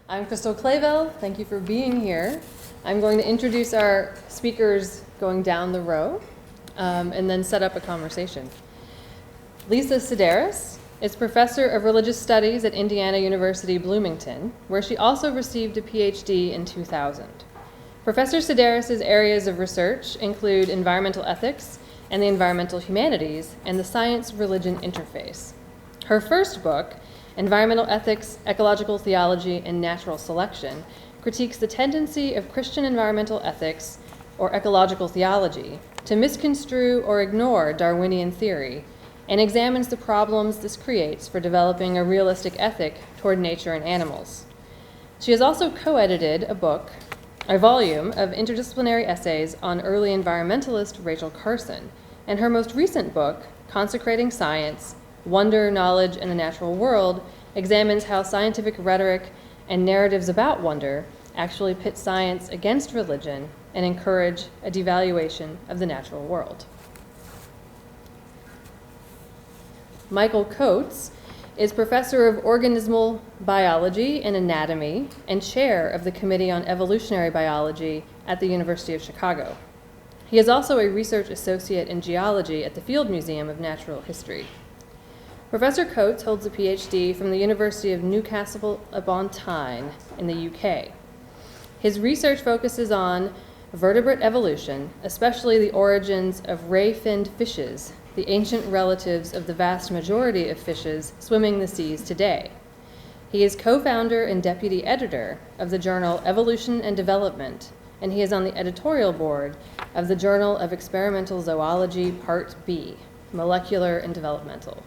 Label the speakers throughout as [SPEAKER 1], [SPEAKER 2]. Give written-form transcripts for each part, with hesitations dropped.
[SPEAKER 1] I'm Krystal Clayville. Thank you for being here. I'm going to introduce our speakers going down the row and then set up a conversation. Lisa Sedaris is Professor of Religious Studies at Indiana University, Bloomington, where she also received a PhD in 2000. Professor Sedaris' areas of research include environmental ethics and the environmental humanities and the science-religion interface. Her first book, Environmental Ethics, Ecological Theology, and Natural Selection, critiques the tendency of Christian environmental ethics, or ecological theology, to misconstrue or ignore Darwinian theory, and examines the problems this creates for developing a realistic ethic toward nature and animals. She has also co-edited a volume of interdisciplinary essays on early environmentalist Rachel Carson, and her most recent book, Consecrating Science, Wonder, Knowledge, and the Natural World, examines how scientific rhetoric and narratives about wonder actually pit science against religion and encourage a devaluation of the natural world. Michael Coates is Professor of Organismal Biology and Anatomy and Chair of the Committee on Evolutionary Biology at the University of Chicago. He is also a Research Associate in Geology at the Field Museum of Natural History. Professor Coates holds a PhD from the University of Newcastle upon Tyne in the UK. His research focuses on vertebrate evolution, especially the origins of ray-finned fishes, the ancient relatives of the vast majority of fishes swimming the seas today. He is co-founder and deputy editor of the journal Evolution and Development, and he is on the editorial board of the Journal of Experimental Zoology, Part B, Molecular and Developmental.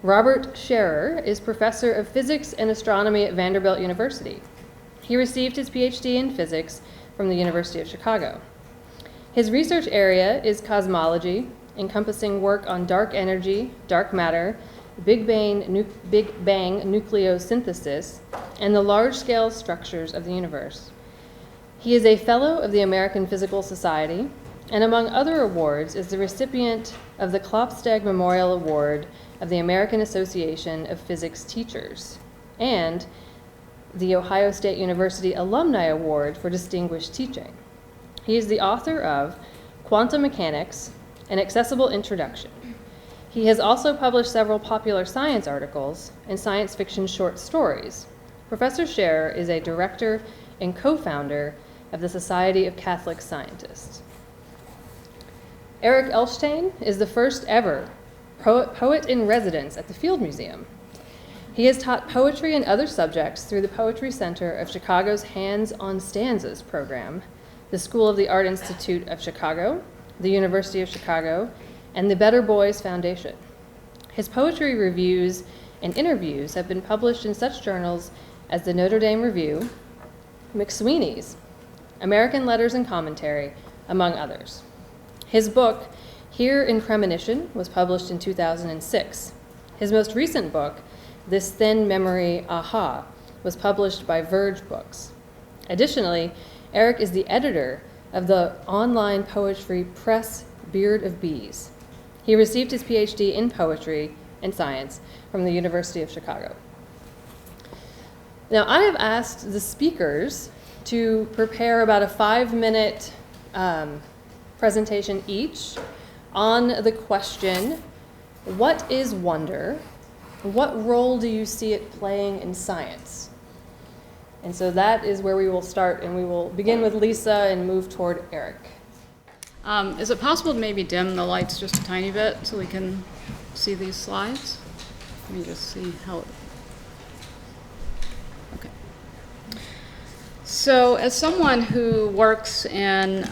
[SPEAKER 1] Robert Scherrer is Professor of Physics and Astronomy at Vanderbilt University. He received his PhD in physics from the University of Chicago. His research area is cosmology, encompassing work on dark energy, dark matter, Big Bang nucleosynthesis, and the large-scale structures of the universe. He is a Fellow of the American Physical Society, and among other awards is the recipient of the Klopstag Memorial Award of the American Association of Physics Teachers, and the Ohio State University Alumni Award for Distinguished Teaching. He is the author of Quantum Mechanics, An Accessible Introduction. He has also published several popular science articles and science fiction short stories. Professor Scherrer is a director and co-founder of the Society of Catholic Scientists. Eric Elshtain is the first ever poet in residence at the Field Museum. He has taught poetry and other subjects through the Poetry Center of Chicago's Hands on Stanzas program, the School of the Art Institute of Chicago, the University of Chicago, and the Better Boys Foundation. His poetry reviews and interviews have been published in such journals as the Notre Dame Review, McSweeney's, American Letters and Commentary, among others. His book, Here in Premonition, was published in 2006. His most recent book, This Thin Memory, Aha, was published by Verge Books. Additionally, Eric is the editor of the online poetry press Beard of Bees. He received his PhD in poetry and science from the University of Chicago. Now, I have asked the speakers to prepare about a 5-minute presentation each on the question, what is wonder? What role do you see it playing in science? And so that is where we will start, and we will begin with Lisa and move toward Eric.
[SPEAKER 2] Is it possible to maybe dim the lights just a tiny bit so we can see these slides? Let me just see how it... Okay. So as someone who works in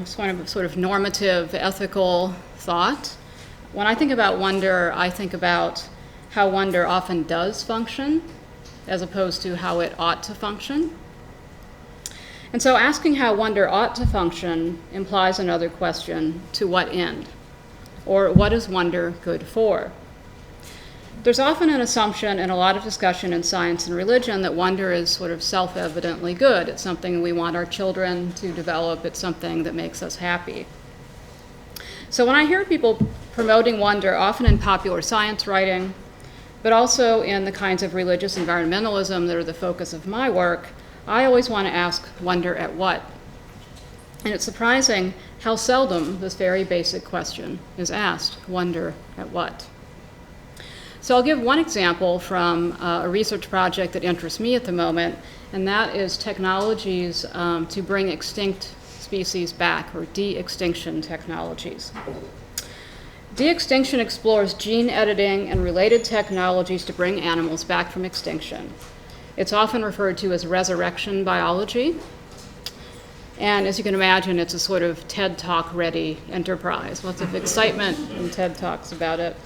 [SPEAKER 2] sort of normative ethical thought, when I think about wonder, I think about how wonder often does function as opposed to how it ought to function. And so asking how wonder ought to function implies another question: to what end? Or what is wonder good for? There's often an assumption and a lot of discussion in science and religion that wonder is sort of self-evidently good. It's something we want our children to develop. It's something that makes us happy. So when I hear people promoting wonder, often in popular science writing, but also in the kinds of religious environmentalism that are the focus of my work, I always want to ask, wonder at what? And it's surprising how seldom this very basic question is asked, wonder at what? So I'll give one example from a research project that interests me at the moment, and that is technologies to bring extinct species back, or de-extinction technologies. De-extinction explores gene editing and related technologies to bring animals back from extinction. It's often referred to as resurrection biology. And as you can imagine, it's a sort of TED Talk-ready enterprise. Lots of excitement in TED Talks about it.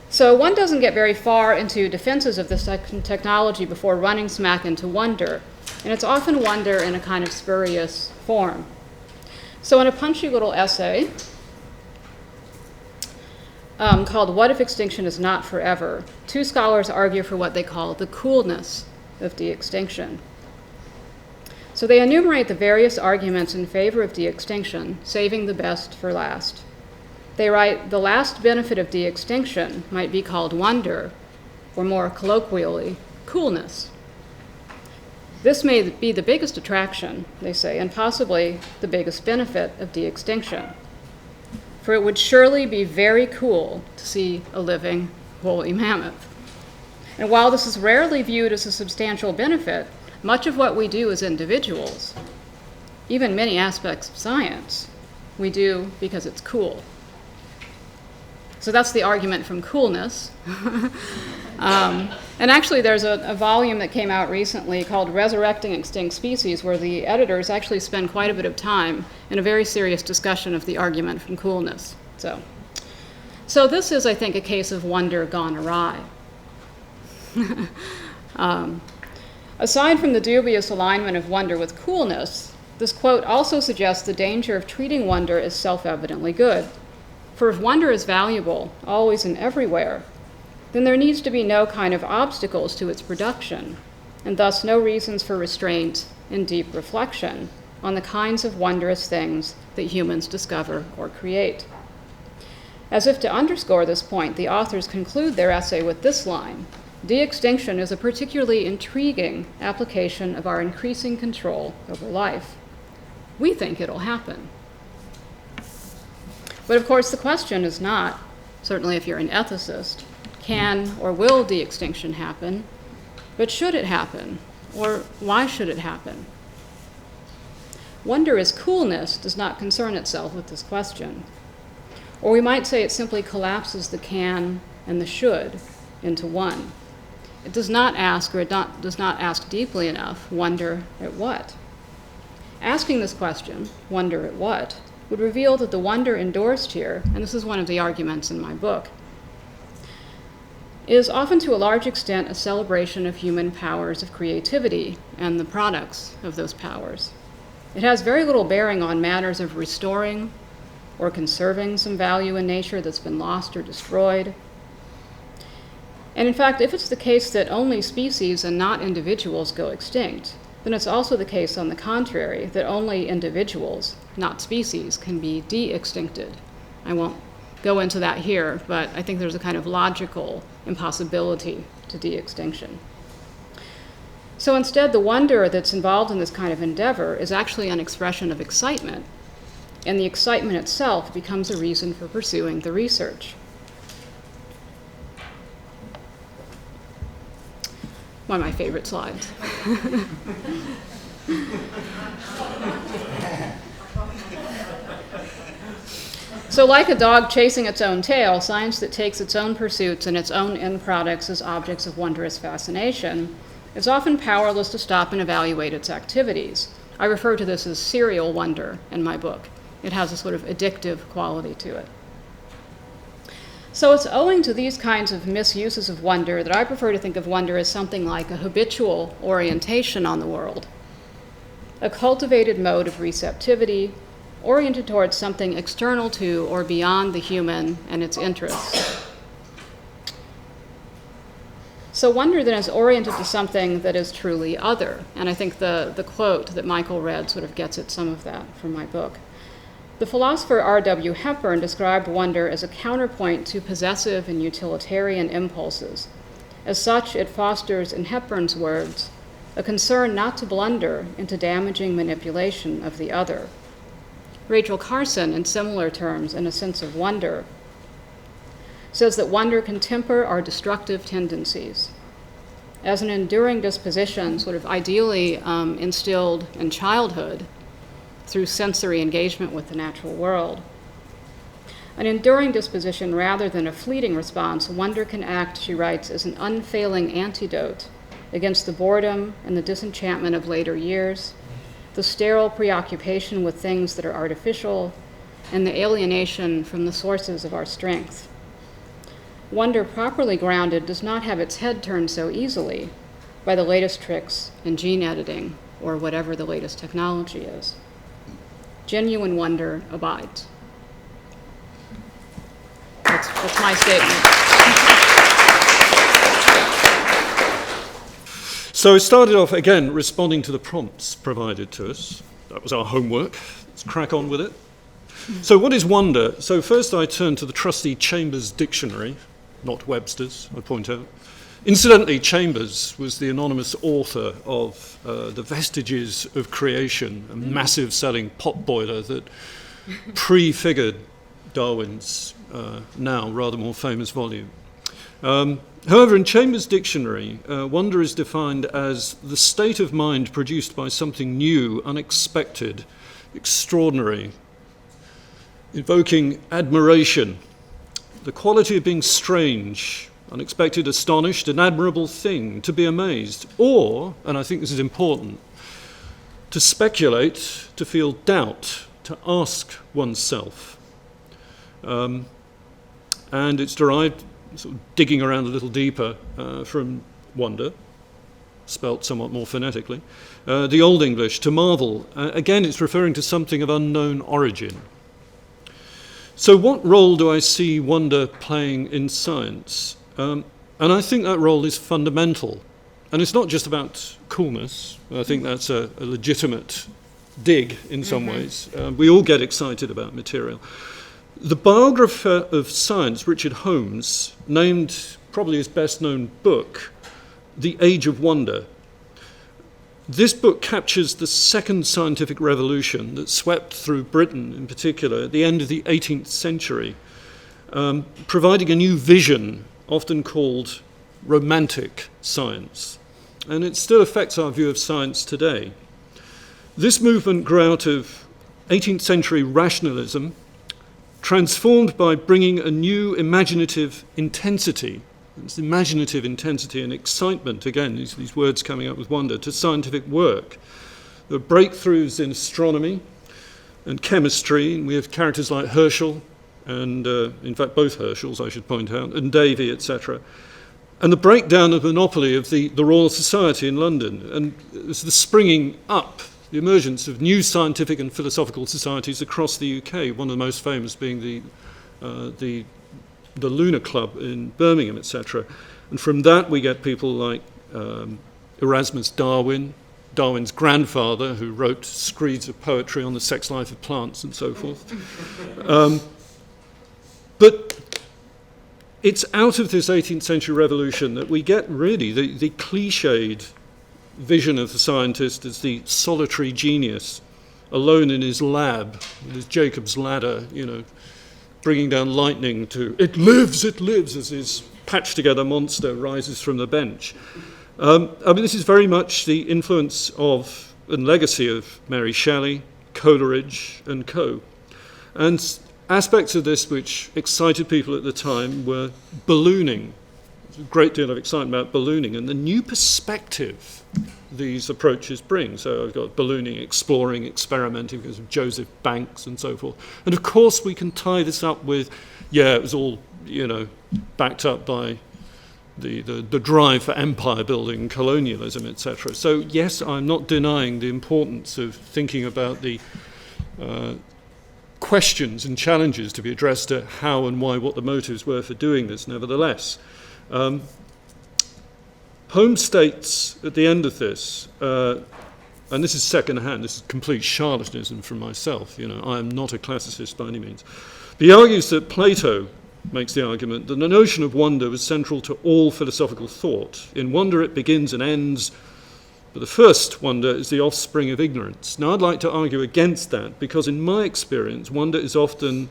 [SPEAKER 2] So one doesn't get very far into defenses of this technology before running smack into wonder. And it's often wonder in a kind of spurious form. So in a punchy little essay called What If Extinction Is Not Forever, two scholars argue for what they call the coolness of de-extinction. So they enumerate the various arguments in favor of de-extinction, saving the best for last. They write, the last benefit of de-extinction might be called wonder, or more colloquially, coolness. This may be the biggest attraction, they say, and possibly the biggest benefit of de-extinction. For it would surely be very cool to see a living woolly mammoth. And while this is rarely viewed as a substantial benefit, much of what we do as individuals, even many aspects of science, we do because it's cool. So that's the argument from coolness. And actually there's a volume that came out recently called Resurrecting Extinct Species, where the editors actually spend quite a bit of time in a very serious discussion of the argument from coolness. So this is, I think, a case of wonder gone awry. Aside from the dubious alignment of wonder with coolness, this quote also suggests the danger of treating wonder as self-evidently good. For if wonder is valuable, always and everywhere, then there needs to be no kind of obstacles to its production, and thus no reasons for restraint and deep reflection on the kinds of wondrous things that humans discover or create. As if to underscore this point, the authors conclude their essay with this line: de-extinction is a particularly intriguing application of our increasing control over life. We think it'll happen. But of course, the question is not, certainly if you're an ethicist, can or will de-extinction happen, but should it happen, or why should it happen? Wonder as coolness does not concern itself with this question. Or we might say it simply collapses the can and the should into one. It does not ask, or does not ask deeply enough, wonder at what? Asking this question, wonder at what, would reveal that the wonder endorsed here, and this is one of the arguments in my book, is often to a large extent a celebration of human powers of creativity and the products of those powers. It has very little bearing on matters of restoring or conserving some value in nature that's been lost or destroyed. And in fact, if it's the case that only species and not individuals go extinct, then it's also the case, on the contrary, that only individuals, not species, can be de-extincted. I won't go into that here, but I think there's a kind of logical impossibility to de-extinction. So instead, the wonder that's involved in this kind of endeavor is actually an expression of excitement, and the excitement itself becomes a reason for pursuing the research. One of my favorite slides. So like a dog chasing its own tail, science that takes its own pursuits and its own end products as objects of wondrous fascination is often powerless to stop and evaluate its activities. I refer to this as serial wonder in my book. It has a sort of addictive quality to it. So it's owing to these kinds of misuses of wonder that I prefer to think of wonder as something like a habitual orientation on the world, a cultivated mode of receptivity oriented towards something external to or beyond the human and its interests. So wonder then is oriented to something that is truly other, and I think the quote that Michael read sort of gets at some of that from my book. The philosopher R.W. Hepburn described wonder as a counterpoint to possessive and utilitarian impulses. As such, it fosters, in Hepburn's words, a concern not to blunder into damaging manipulation of the other. Rachel Carson, in similar terms, in A Sense of Wonder, says that wonder can temper our destructive tendencies. As an enduring disposition, sort of ideally instilled in childhood through sensory engagement with the natural world. An enduring disposition rather than a fleeting response, wonder can act, she writes, as an unfailing antidote against the boredom and the disenchantment of later years, the sterile preoccupation with things that are artificial, and the alienation from the sources of our strength. Wonder properly grounded does not have its head turned so easily by the latest tricks in gene editing or whatever the latest technology is. Genuine wonder abides. That's my statement.
[SPEAKER 3] So we started off, again, responding to the prompts provided to us. That was our homework. Let's crack on with it. So what is wonder? So first I turned to the trusty Chambers Dictionary, not Webster's, I point out. Incidentally, Chambers was the anonymous author of The Vestiges of Creation, a massive selling potboiler that prefigured Darwin's now rather more famous volume. However, in Chambers' dictionary, wonder is defined as the state of mind produced by something new, unexpected, extraordinary, evoking admiration, the quality of being strange, unexpected, astonished, an admirable thing, to be amazed, or, and I think this is important, to speculate, to feel doubt, to ask oneself. And it's derived, sort of digging around a little deeper, from wonder, spelt somewhat more phonetically, the Old English, to marvel. Again, it's referring to something of unknown origin. So what role do I see wonder playing in science? And I think that role is fundamental. And it's not just about coolness. I think that's a legitimate dig in some ways. We all get excited about material. The biographer of science, Richard Holmes, named probably his best-known book, The Age of Wonder. This book captures the second scientific revolution that swept through Britain in particular at the end of the 18th century, providing a new vision, often called romantic science. And it still affects our view of science today. This movement grew out of 18th century rationalism, transformed by bringing a new imaginative intensity. It's imaginative intensity and excitement, again, these words coming up with wonder, to scientific work. There are breakthroughs in astronomy and chemistry, and we have characters like Herschel, and in fact both Herschels, I should point out, and Davy, etc. And the breakdown of monopoly of the Royal Society in London, and it's the springing up, the emergence of new scientific and philosophical societies across the UK, one of the most famous being the Lunar Club in Birmingham, etc. And from that we get people like Erasmus Darwin, Darwin's grandfather, who wrote screeds of poetry on the sex life of plants and so forth. But it's out of this 18th century revolution that we get really the cliched vision of the scientist as the solitary genius, alone in his lab, with his Jacob's ladder, bringing down lightning to it lives, as his patched-together monster rises from the bench. This is very much the influence of and legacy of Mary Shelley, Coleridge, and co. And aspects of this which excited people at the time were ballooning. There's a great deal of excitement about ballooning and the new perspective these approaches bring. So I've got ballooning, exploring, experimenting because of Joseph Banks and so forth. And of course we can tie this up with, it was all, backed up by the drive for empire building, colonialism, etc. So yes, I'm not denying the importance of thinking about the questions and challenges to be addressed to how and why, what the motives were for doing this, nevertheless. Holmes states at the end of this, and this is second-hand, this is complete charlatanism from myself, I am not a classicist by any means. But he argues that Plato makes the argument that the notion of wonder was central to all philosophical thought. In wonder it begins and ends, but the first wonder is the offspring of ignorance. Now I'd like to argue against that, because in my experience, wonder is often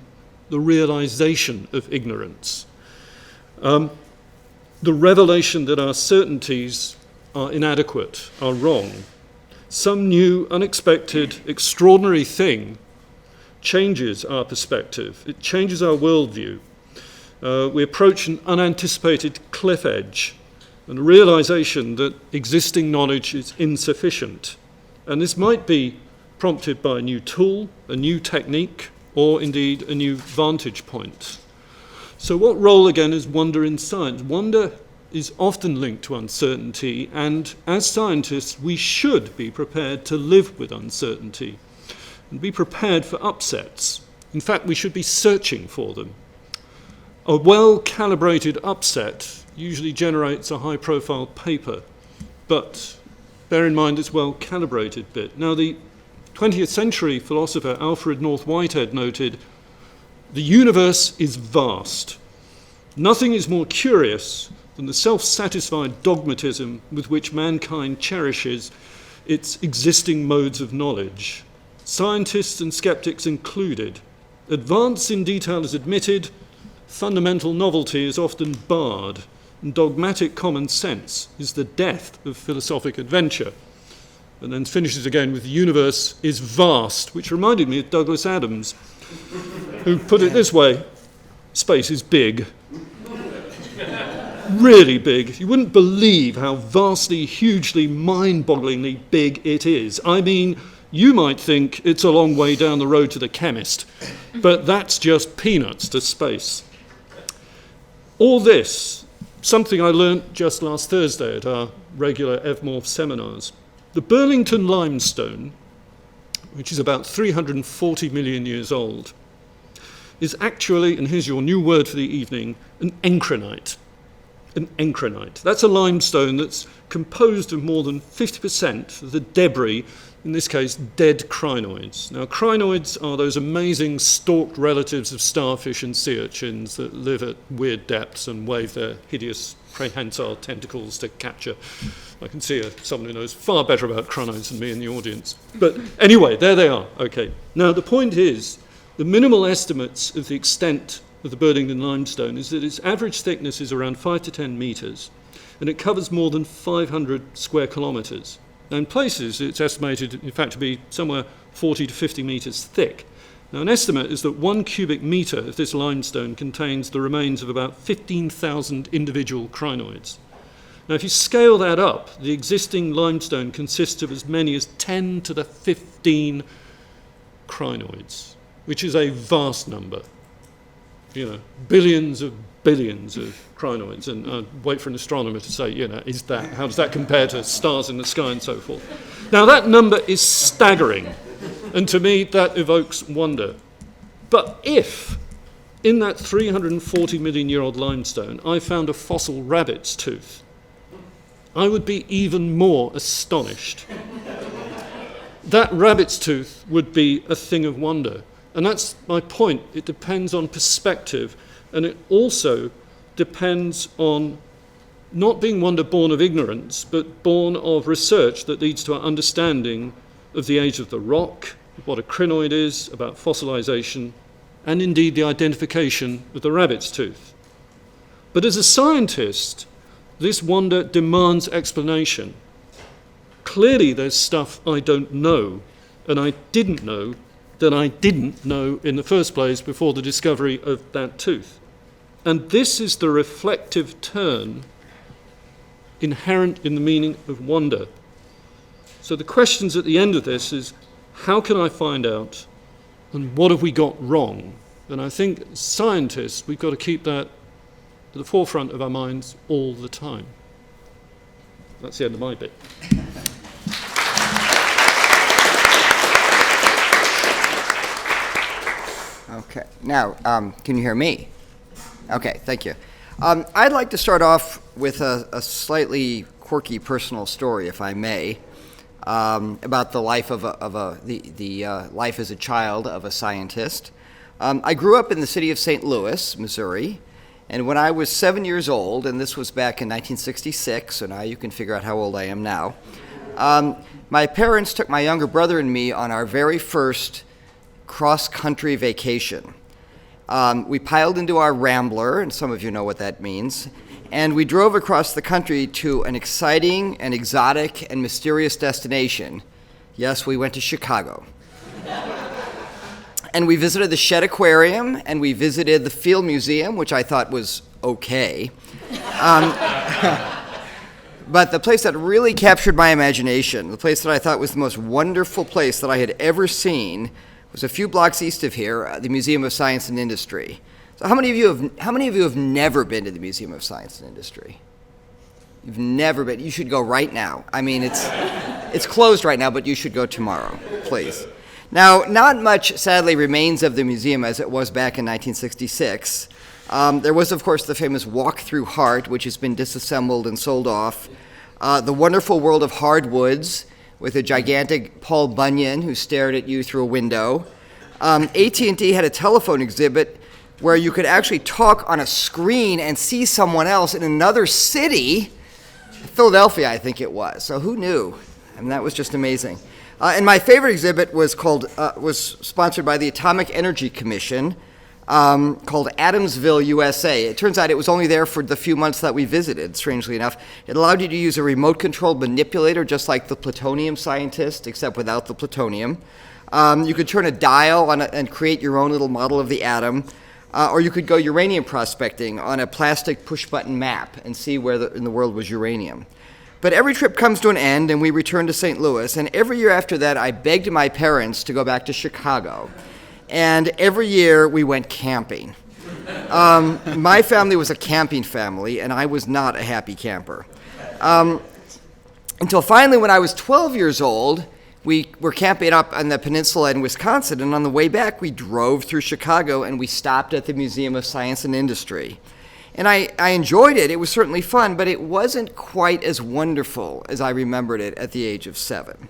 [SPEAKER 3] the realization of ignorance. The revelation that our certainties are inadequate, are wrong. Some new, unexpected, extraordinary thing changes our perspective. It changes our worldview. We approach an unanticipated cliff edge and a realization that existing knowledge is insufficient. And this might be prompted by a new tool, a new technique, or indeed a new vantage point. So what role again is wonder in science? Wonder is often linked to uncertainty, and as scientists we should be prepared to live with uncertainty and be prepared for upsets. In fact, we should be searching for them. A well-calibrated upset usually generates a high-profile paper, but bear in mind this well-calibrated bit. Now, the 20th century philosopher Alfred North Whitehead noted, "The universe is vast. Nothing is more curious than the self-satisfied dogmatism with which mankind cherishes its existing modes of knowledge, scientists and skeptics included. Advance in detail is admitted, fundamental novelty is often barred, and dogmatic common sense is the death of philosophic adventure." And then finishes again with "the universe is vast," which reminded me of Douglas Adams, who put it this way: space is big. Really big. You wouldn't believe how vastly, hugely, mind-bogglingly big it is. I mean, you might think it's a long way down the road to the chemist, but that's just peanuts to space. All this, something I learnt just last Thursday at our regular EVMORPH seminars. The Burlington limestone, which is about 340 million years old, is actually, and here's your new word for the evening, an encrinite. An encrinite. That's a limestone that's composed of more than 50% of the debris, in this case, dead crinoids. Now, crinoids are those amazing stalked relatives of starfish and sea urchins that live at weird depths and wave their hideous prehensile tentacles to capture. I can see someone who knows far better about crinoids than me in the audience. But anyway, there they are. Okay. Now, the point is, the minimal estimates of the extent of the Burlington limestone is that its average thickness is around 5 to 10 meters, and it covers more than 500 square kilometers. Now, in places, it's estimated, in fact, to be somewhere 40 to 50 meters thick. Now, an estimate is that 1 cubic meter of this limestone contains the remains of about 15,000 individual crinoids. Now, if you scale that up, the existing limestone consists of as many as 10 to the 15 crinoids, which is a vast number. Billions of crinoids, and wait for an astronomer to say, how does that compare to stars in the sky and so forth? Now, that number is staggering, and to me, that evokes wonder. But if, in that 340 million year old limestone, I found a fossil rabbit's tooth, I would be even more astonished. That rabbit's tooth would be a thing of wonder. And that's my point. It depends on perspective, and it also depends on not being wonder born of ignorance, but born of research that leads to our understanding of the age of the rock, what a crinoid is, about fossilization, and indeed the identification of the rabbit's tooth. But as a scientist, this wonder demands explanation. Clearly there's stuff I don't know, and I didn't know, that I didn't know in the first place before the discovery of that tooth. And this is the reflective turn inherent in the meaning of wonder. So the questions at the end of this is, how can I find out, and what have we got wrong? And I think as scientists, we've got to keep that at the forefront of our minds all the time. That's the end of my bit.
[SPEAKER 4] Okay. Now, can you hear me? Okay, thank you. I'd like to start off with a slightly quirky personal story, if I may. about the life of life as a child of a scientist. I grew up in the city of St. Louis, Missouri, and when I was 7 years old, and this was back in 1966, so now you can figure out how old I am now, my parents took my younger brother and me on our very first cross-country vacation. We piled into our Rambler, and some of you know what that means, and we drove across the country to an exciting and exotic and mysterious destination. Yes, we went to Chicago. And we visited the Shedd Aquarium, and we visited the Field Museum, which I thought was okay. But the place that really captured my imagination, the place that I thought was the most wonderful place that I had ever seen, was a few blocks east of here, the Museum of Science and Industry. So how many of you have never been to the Museum of Science and Industry? You've never been. You should go right now. I mean, it's closed right now, but you should go tomorrow, please. Now, not much, sadly, remains of the museum as it was back in 1966. There was, of course, the famous Walk-Through Heart, which has been disassembled and sold off. The Wonderful World of Hardwoods, with a gigantic Paul Bunyan who stared at you through a window. AT&T had a telephone exhibit where you could actually talk on a screen and see someone else in another city, Philadelphia, I think it was. So who knew? I mean, that was just amazing. And my favorite exhibit was sponsored by the Atomic Energy Commission, called Adamsville, USA. It turns out it was only there for the few months that we visited, strangely enough. It allowed you to use a remote-controlled manipulator, just like the plutonium scientist, except without the plutonium. You could turn a dial and create your own little model of the atom, or you could go uranium prospecting on a plastic push-button map and see where in the world was uranium. But every trip comes to an end, and we return to St. Louis, and every year after that, I begged my parents to go back to Chicago. And every year, we went camping. My family was a camping family, and I was not a happy camper. Until finally, when I was 12 years old, we were camping up on the peninsula in Wisconsin, and on the way back, we drove through Chicago, and we stopped at the Museum of Science and Industry. And I enjoyed it. It was certainly fun, but it wasn't quite as wonderful as I remembered it at the age of 7.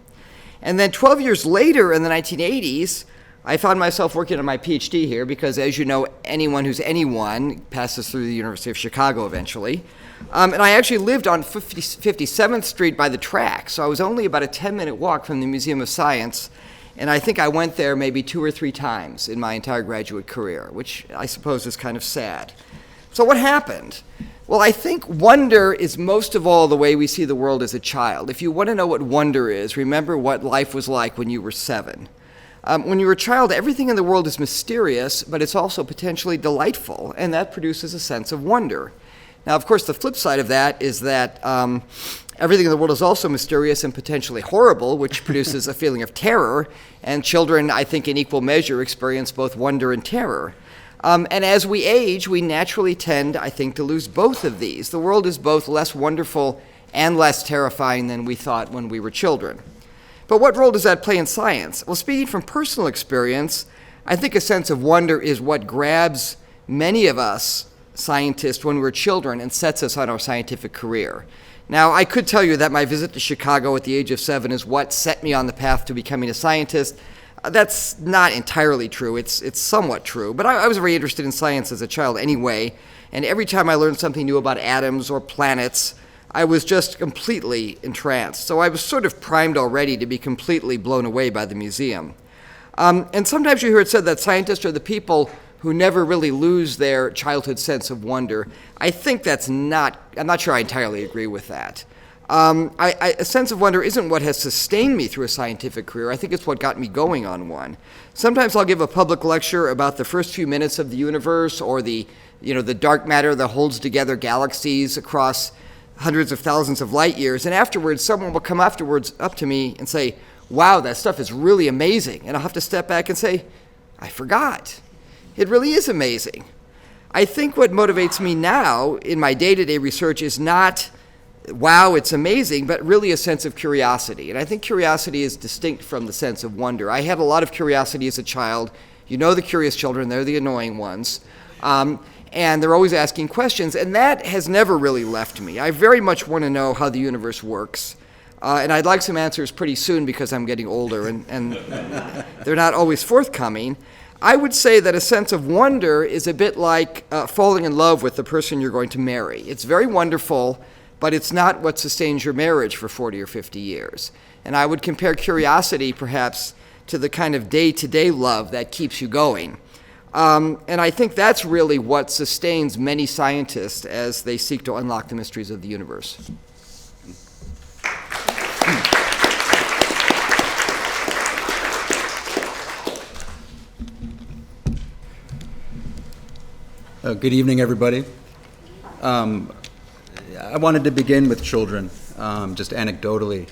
[SPEAKER 4] And then 12 years later, in the 1980s, I found myself working on my PhD here because, as you know, anyone who's anyone passes through the University of Chicago eventually. And I actually lived on 57th Street by the track, so I was only about a 10-minute walk from the Museum of Science, and I think I went there maybe 2 or 3 times in my entire graduate career, which I suppose is kind of sad. So what happened? Well, I think wonder is most of all the way we see the world as a child. If you want to know what wonder is, remember what life was like when you were 7. When you're a child, everything in the world is mysterious, but it's also potentially delightful, and that produces a sense of wonder. Now, of course, the flip side of that is that everything in the world is also mysterious and potentially horrible, which produces a feeling of terror, and children, I think, in equal measure experience both wonder and terror. And as we age, we naturally tend, I think, to lose both of these. The world is both less wonderful and less terrifying than we thought when we were children. But what role does that play in science? Well, speaking from personal experience, I think a sense of wonder is what grabs many of us scientists when we're children and sets us on our scientific career. Now, I could tell you that my visit to Chicago at the age of 7 is what set me on the path to becoming a scientist. That's not entirely true. It's somewhat true. But I was very interested in science as a child anyway, and every time I learned something new about atoms or planets, I was just completely entranced. So I was sort of primed already to be completely blown away by the museum. And sometimes you hear it said that scientists are the people who never really lose their childhood sense of wonder. I think I'm not sure I entirely agree with that. A sense of wonder isn't what has sustained me through a scientific career. I think it's what got me going on one. Sometimes I'll give a public lecture about the first few minutes of the universe or the dark matter that holds together galaxies across hundreds of thousands of light years, and afterwards someone will come up to me and say, wow, that stuff is really amazing. And I'll have to step back and say, I forgot. It really is amazing. I think what motivates me now in my day-to-day research is not, wow, it's amazing, but really a sense of curiosity. And I think curiosity is distinct from the sense of wonder. I had a lot of curiosity as a child. You know the curious children, they're the annoying ones. And they're always asking questions, and that has never really left me. I very much want to know how the universe works. And I'd like some answers pretty soon because I'm getting older and they're not always forthcoming. I would say that a sense of wonder is a bit like falling in love with the person you're going to marry. It's very wonderful, but it's not what sustains your marriage for 40 or 50 years. And I would compare curiosity perhaps to the kind of day-to-day love that keeps you going. And I think that's really what sustains many scientists as they seek to unlock the mysteries of the universe.
[SPEAKER 5] Good evening, everybody. I wanted to begin with children, just anecdotally.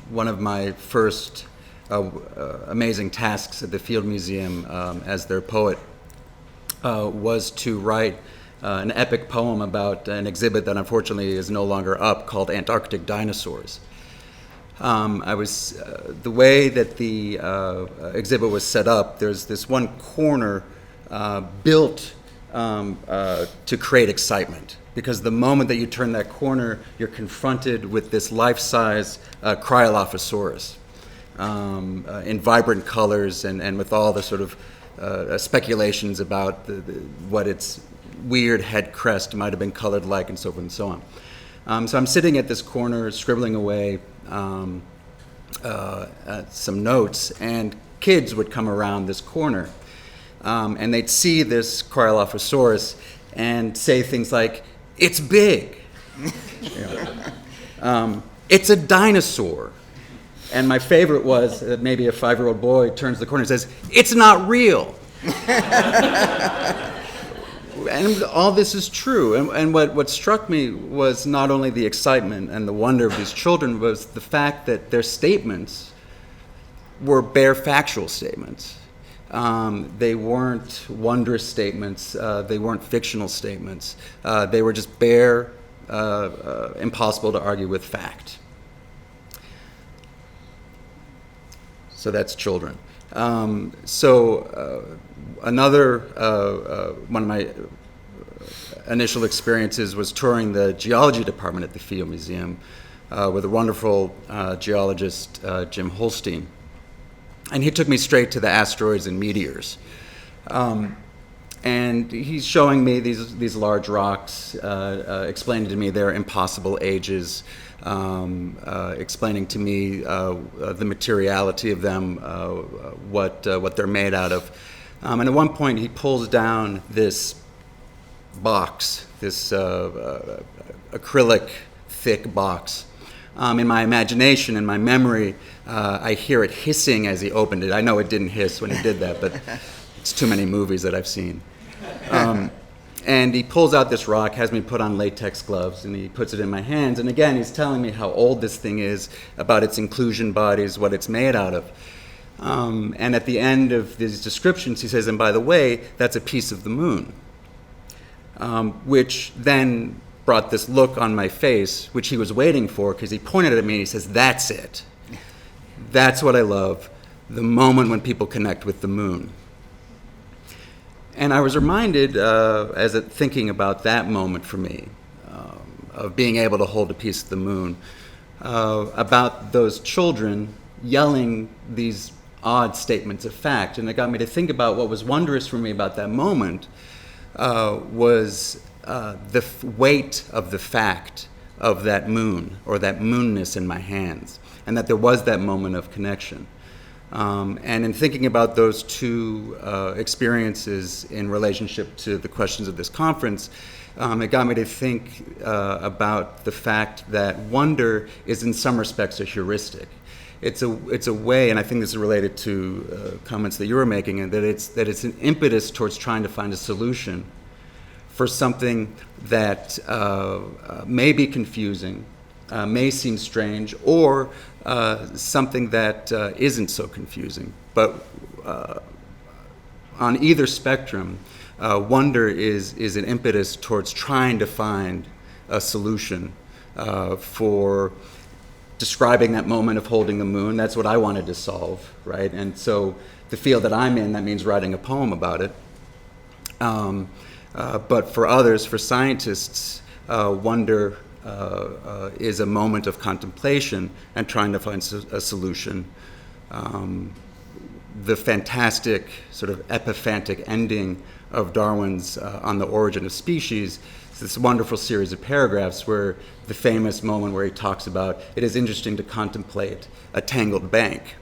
[SPEAKER 5] One of my first amazing tasks at the Field Museum as their poet was to write an epic poem about an exhibit that unfortunately is no longer up called Antarctic Dinosaurs. The way that the exhibit was set up, there's this one corner built to create excitement, because the moment that you turn that corner, you're confronted with this life-size Cryolophosaurus in vibrant colors and with all the sort of speculations about what its weird head crest might have been colored like, and so forth and so on. So I'm sitting at this corner scribbling away some notes, and kids would come around this corner. And they'd see this Cryolophosaurus and say things like, "It's big." "It's a dinosaur." And my favorite was that maybe a 5-year-old boy turns the corner and says, "It's not real." And all this is true. And what struck me was not only the excitement and the wonder of these children, was the fact that their statements were bare factual statements. They weren't wondrous statements. They weren't fictional statements. They were just bare, impossible to argue with fact. So that's children. Another one of my initial experiences was touring the geology department at the Field Museum with a wonderful geologist, Jim Holstein. And he took me straight to the asteroids and meteors. And he's showing me these large rocks, explaining to me their impossible ages, explaining to me the materiality of them, what they're made out of. And at one point he pulls down this box, this acrylic thick box. In my imagination, in my memory, I hear it hissing as he opened it. I know it didn't hiss when he did that, but it's too many movies that I've seen. And he pulls out this rock, has me put on latex gloves, and he puts it in my hands. And again, he's telling me how old this thing is, about its inclusion bodies, what it's made out of. And at the end of these descriptions, he says, "And by the way, that's a piece of the moon," which then brought this look on my face, which he was waiting for, because he pointed at me and he says, "That's it. That's what I love, the moment when people connect with the moon." And I was reminded, thinking about that moment for me, of being able to hold a piece of the moon, about those children yelling these odd statements of fact. And it got me to think about what was wondrous for me about that moment was the weight of the fact of that moon, or that moonness in my hands, and that there was that moment of connection. And in thinking about those two experiences in relationship to the questions of this conference, it got me to think about the fact that wonder is in some respects a heuristic. It's a way, and I think this is related to comments that you were making, and that it's an impetus towards trying to find a solution for something that may be confusing, may seem strange, or something that isn't so confusing. But on either spectrum, wonder is an impetus towards trying to find a solution for describing that moment of holding the moon. That's what I wanted to solve, right? And so the field that I'm in, that means writing a poem about it. But for others, for scientists, wonder is a moment of contemplation and trying to find a solution. The fantastic sort of epiphantic ending of Darwin's On the Origin of Species is this wonderful series of paragraphs where the famous moment where he talks about it is interesting to contemplate a tangled bank.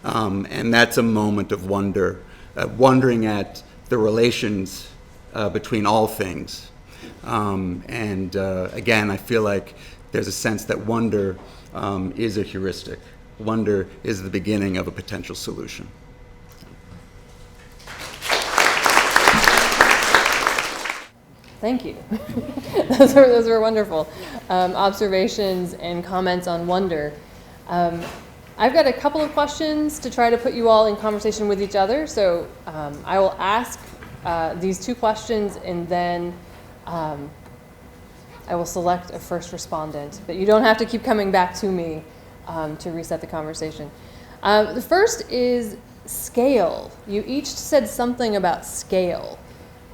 [SPEAKER 5] And that's a moment of wonder, wondering at the relations between all things. Again, I feel like there's a sense that wonder is a heuristic. Wonder is the beginning of a potential solution.
[SPEAKER 1] Thank you. Those were wonderful observations and comments on wonder. I've got a couple of questions to try to put you all in conversation with each other. So I will ask these two questions, and then I will select a first respondent. But you don't have to keep coming back to me to reset the conversation. The first is scale. You each said something about scale.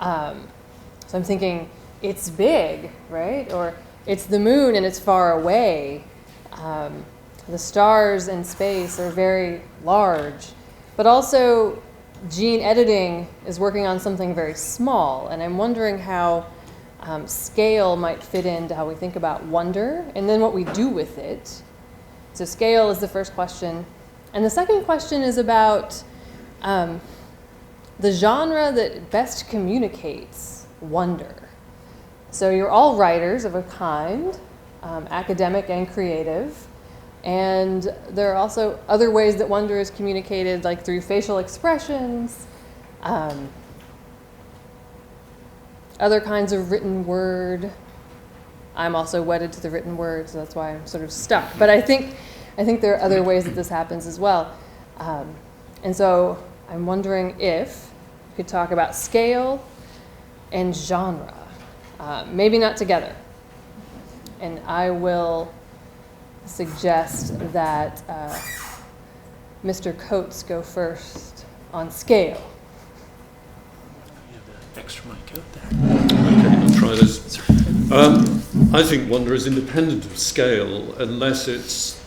[SPEAKER 1] So I'm thinking, it's big, right? Or it's the moon and it's far away. The stars in space are very large. But also, gene editing is working on something very small. And I'm wondering how scale might fit into how we think about wonder and then what we do with it. So scale is the first question. And the second question is about the genre that best communicates wonder. So you're all writers of a kind, academic and creative, and there are also other ways that wonder is communicated, like through facial expressions, other kinds of written word. I'm also wedded to the written word, so that's why I'm sort of stuck. But I think there are other ways that this happens as well. And so I'm wondering if you could talk about scale and genre, maybe not together. And I will suggest that Mr. Coates go first on scale.
[SPEAKER 6] You have the extra mic out there.
[SPEAKER 3] Okay, I'll try this. I think wonder is independent of scale unless it's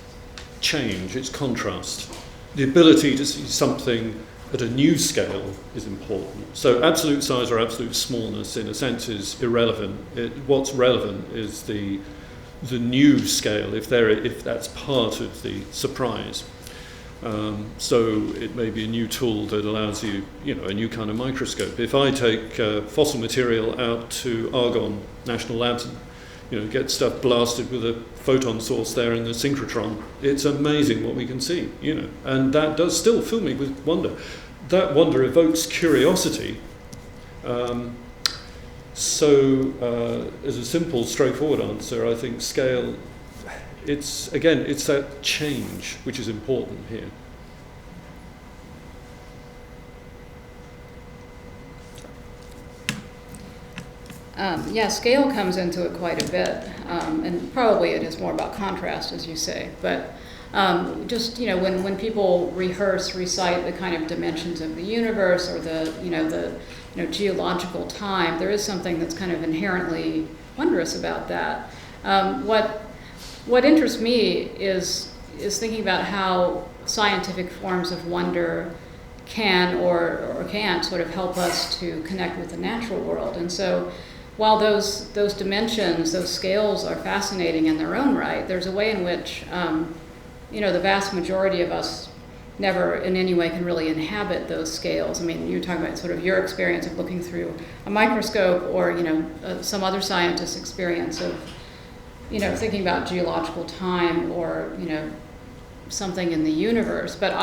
[SPEAKER 3] change, it's contrast. The ability to see something at a new scale is important. So absolute size or absolute smallness, in a sense, is irrelevant. What's relevant is the new scale, if that's part of the surprise. So it may be a new tool that allows you, a new kind of microscope. If I take fossil material out to Argonne National Labs and get stuff blasted with a photon source there in the synchrotron, it's amazing what we can see, and that does still fill me with wonder. That wonder evokes curiosity. So as a simple, straightforward answer, I think scale, it's that change which is important here.
[SPEAKER 2] Scale comes into it quite a bit, and probably it is more about contrast, as you say. But when people recite the kind of dimensions of the universe or the geological time, there is something that's kind of inherently wondrous about that. What interests me is thinking about how scientific forms of wonder can or can't sort of help us to connect with the natural world. And so while those dimensions, those scales are fascinating in their own right, there's a way in which the vast majority of us never in any way can really inhabit those scales. I mean, you're talking about sort of your experience of looking through a microscope, or some other scientist's experience of thinking about geological time or something in the universe. But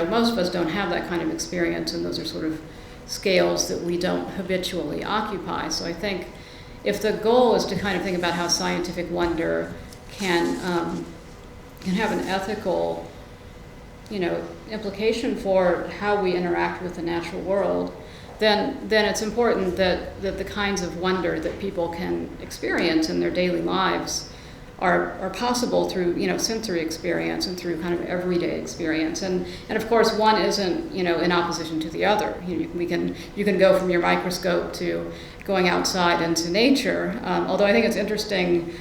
[SPEAKER 2] most of us don't have that kind of experience, and those are sort of scales that we don't habitually occupy. So I think if the goal is to kind of think about how scientific wonder can have an ethical implication for how we interact with the natural world, then it's important that the kinds of wonder that people can experience in their daily lives are possible through sensory experience and through kind of everyday experience. And of course, one isn't in opposition to the other. You can go from your microscope to going outside into nature. Although I think it's interesting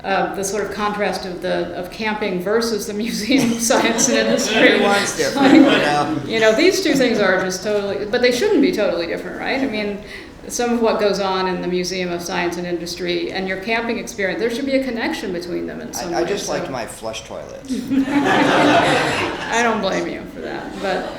[SPEAKER 2] the sort of contrast of camping versus the Museum of Science and Industry.
[SPEAKER 4] Everyone's different.
[SPEAKER 2] You know, these two things are just totally, but they shouldn't be totally different, right? I mean, some of what goes on in the Museum of Science and Industry and your camping experience, there should be a connection between them in some way.
[SPEAKER 4] I just liked my flush toilets.
[SPEAKER 2] I don't blame you for that, but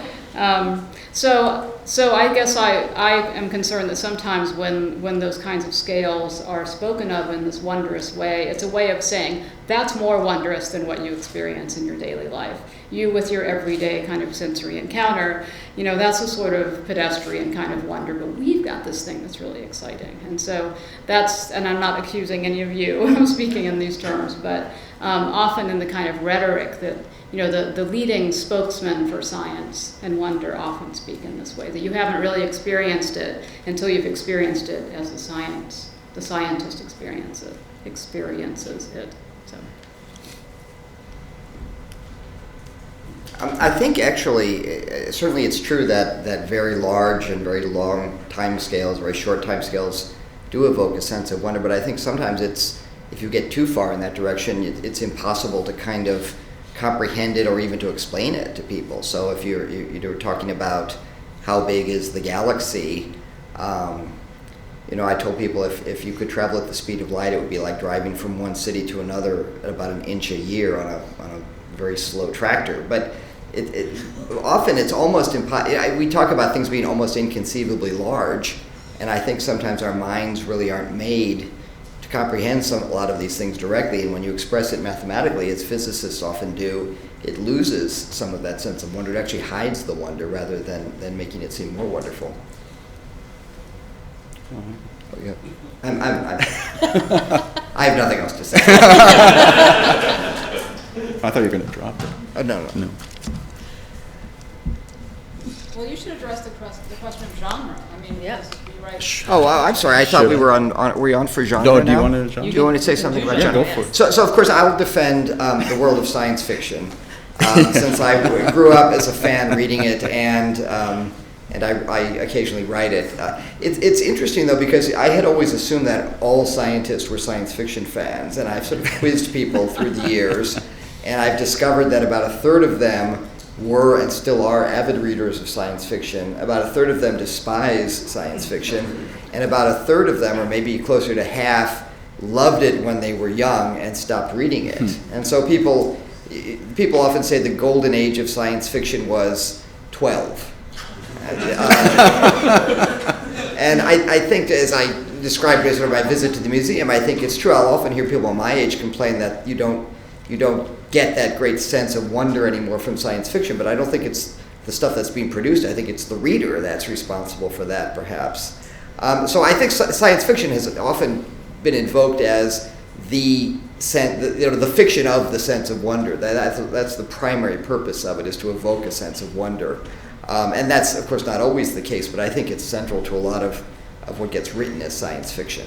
[SPEAKER 2] so I guess I am concerned that sometimes when those kinds of scales are spoken of in this wondrous way, it's a way of saying that's more wondrous than what you experience in your daily life. You with your everyday kind of sensory encounter, you know, that's a sort of pedestrian kind of wonder, but we've got this thing that's really exciting. And so that's, and I'm not accusing any of you of speaking in these terms, but often in the kind of rhetoric that, you know, the leading spokesmen for science and wonder often speak in this way, that you haven't really experienced it until you've experienced it as the scientist experiences it. So.
[SPEAKER 4] I think actually, certainly it's true that very large and very long time scales, very short time scales do evoke a sense of wonder, but I think sometimes if you get too far in that direction, it's impossible to kind of comprehend it or even to explain it to people. So if you're talking about how big is the galaxy, you know, I told people if you could travel at the speed of light, it would be like driving from one city to another at about an inch a year on a very slow tractor. But often it's almost impossible. We talk about things being almost inconceivably large, and I think sometimes our minds really aren't made to comprehend a lot of these things directly, and when you express it mathematically, as physicists often do, it loses some of that sense of wonder. It actually hides the wonder rather than making it seem more wonderful. Oh, yeah. I have nothing else to say.
[SPEAKER 5] I thought you were going to drop it.
[SPEAKER 4] No.
[SPEAKER 2] Well, you should address the question of genre. I mean, yes, you write.
[SPEAKER 4] Oh, I'm sorry. I thought we were on. Were we on for genre
[SPEAKER 5] No,
[SPEAKER 4] now?
[SPEAKER 5] do you want to genre?
[SPEAKER 4] Do you want to say something about genre?
[SPEAKER 5] Go for it.
[SPEAKER 4] So of course, I will defend the world of science fiction, since I grew up as a fan reading it, and I occasionally write it. It's interesting though, because I had always assumed that all scientists were science fiction fans, and I've sort of quizzed people through the years, and I've discovered that about a third of them were and still are avid readers of science fiction. About a third of them despise science fiction, and about a third of them, or maybe closer to half, loved it when they were young and stopped reading it. And so people often say the golden age of science fiction was 12. And I think, as I described as my visit to the museum, I think it's true. I'll often hear people my age complain that you don't get that great sense of wonder anymore from science fiction, but I don't think it's the stuff that's being produced. I think it's the reader that's responsible for that, perhaps. So I think science fiction has often been invoked as the fiction of the sense of wonder. That's the primary purpose of it, is to evoke a sense of wonder. And that's, of course, not always the case, but I think it's central to a lot of what gets written as science fiction.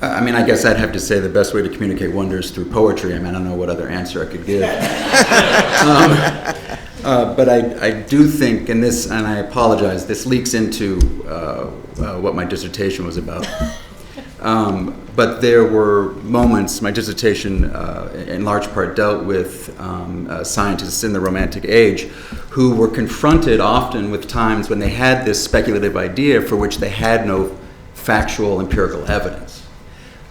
[SPEAKER 5] I mean, I guess I'd have to say the best way to communicate wonder is through poetry. I mean, I don't know what other answer I could give. But I do think, and I apologize, this leaks into what my dissertation was about. But there were moments, my dissertation in large part dealt with scientists in the Romantic Age who were confronted often with times when they had this speculative idea for which they had no factual empirical evidence.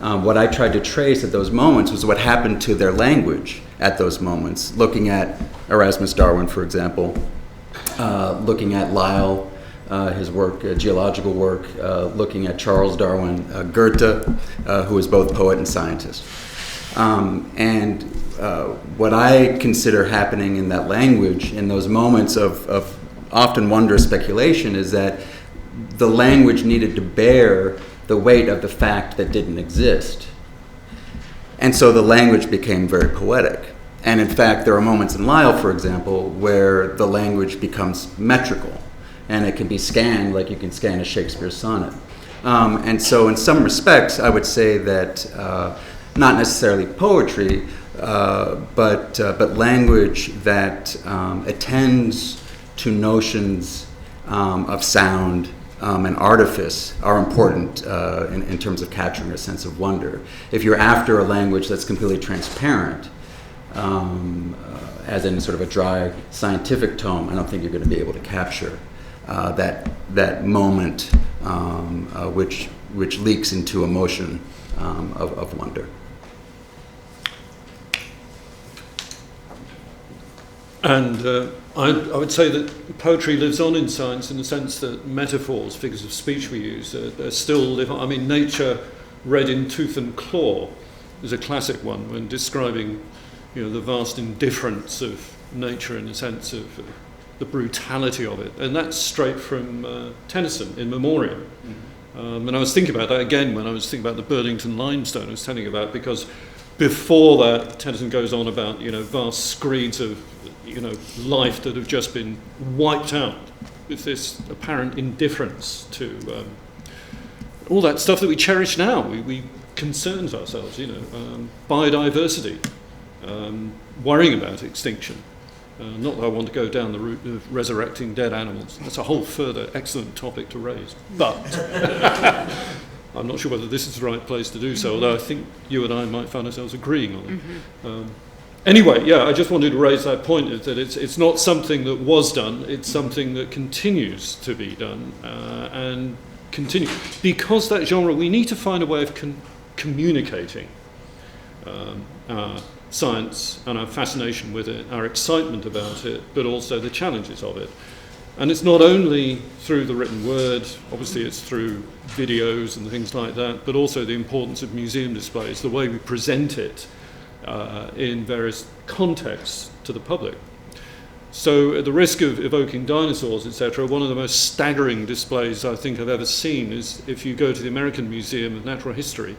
[SPEAKER 5] What I tried to trace at those moments was what happened to their language at those moments, looking at Erasmus Darwin, for example, looking at Lyell, his work, geological work, looking at Charles Darwin, Goethe, who was both poet and scientist. And what I consider happening in that language, in those moments of often wondrous speculation, is that the language needed to bear the weight of the fact that didn't exist. And so the language became very poetic. And in fact, there are moments in Lyell, for example, where the language becomes metrical, and it can be scanned like you can scan a Shakespeare sonnet. And so in some respects, I would say that not necessarily poetry, but language that attends to notions of sound, and artifice are important in terms of capturing a sense of wonder. If you're after a language that's completely transparent, as in sort of a dry scientific tome, I don't think you're going to be able to capture that moment which leaks into emotion of wonder.
[SPEAKER 3] And I would say that poetry lives on in science in the sense that metaphors, figures of speech we use, still live on. I mean, nature read in tooth and claw is a classic one when describing, the vast indifference of nature in the sense of the brutality of it. And that's straight from Tennyson in Memoriam. And I was thinking about that again when I was thinking about the Burlington limestone I was telling you about, because before that, Tennyson goes on about, vast screeds of, life that have just been wiped out with this apparent indifference to all that stuff that we cherish now. We concern ourselves, biodiversity, worrying about extinction. Not that I want to go down the route of resurrecting dead animals. That's a whole further excellent topic to raise. But I'm not sure whether this is the right place to do so, although I think you and I might find ourselves agreeing on it. Anyway, yeah, I just wanted to raise that point, is that it's not something that was done, it's something that continues to be done and continue. Because that genre, we need to find a way of communicating our science and our fascination with it, our excitement about it, but also the challenges of it. And it's not only through the written word, obviously it's through videos and things like that, but also the importance of museum displays, the way we present it in various contexts to the public. So at the risk of evoking dinosaurs, etc., one of the most staggering displays I think I've ever seen is if you go to the American Museum of Natural History,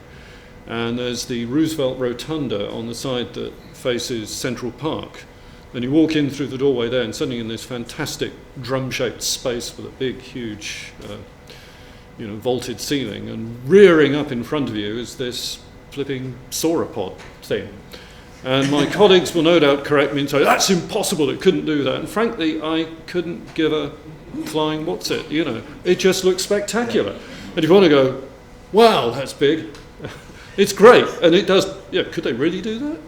[SPEAKER 3] and there's the Roosevelt Rotunda on the side that faces Central Park. And you walk in through the doorway there, and suddenly in this fantastic drum-shaped space with a big, huge, vaulted ceiling, and rearing up in front of you is this flipping sauropod thing. And my colleagues will no doubt correct me and say, that's impossible, it couldn't do that. And frankly, I couldn't give a flying what's it, It just looks spectacular. And if you want to go, wow, that's big, it's great. And it does, could they really do that?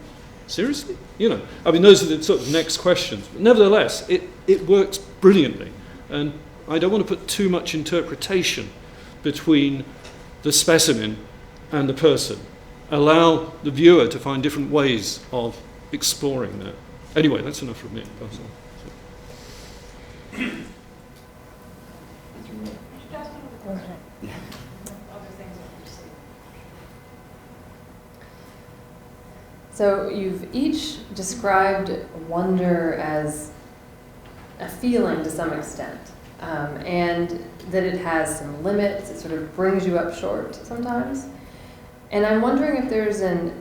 [SPEAKER 3] Seriously? Those are the sort of next questions. But nevertheless, it works brilliantly. And I don't want to put too much interpretation between the specimen and the person. Allow the viewer to find different ways of exploring that. Anyway, that's enough from me. That's all.
[SPEAKER 1] So you've each described wonder as a feeling to some extent, and that it has some limits. It sort of brings you up short sometimes. And I'm wondering if there's a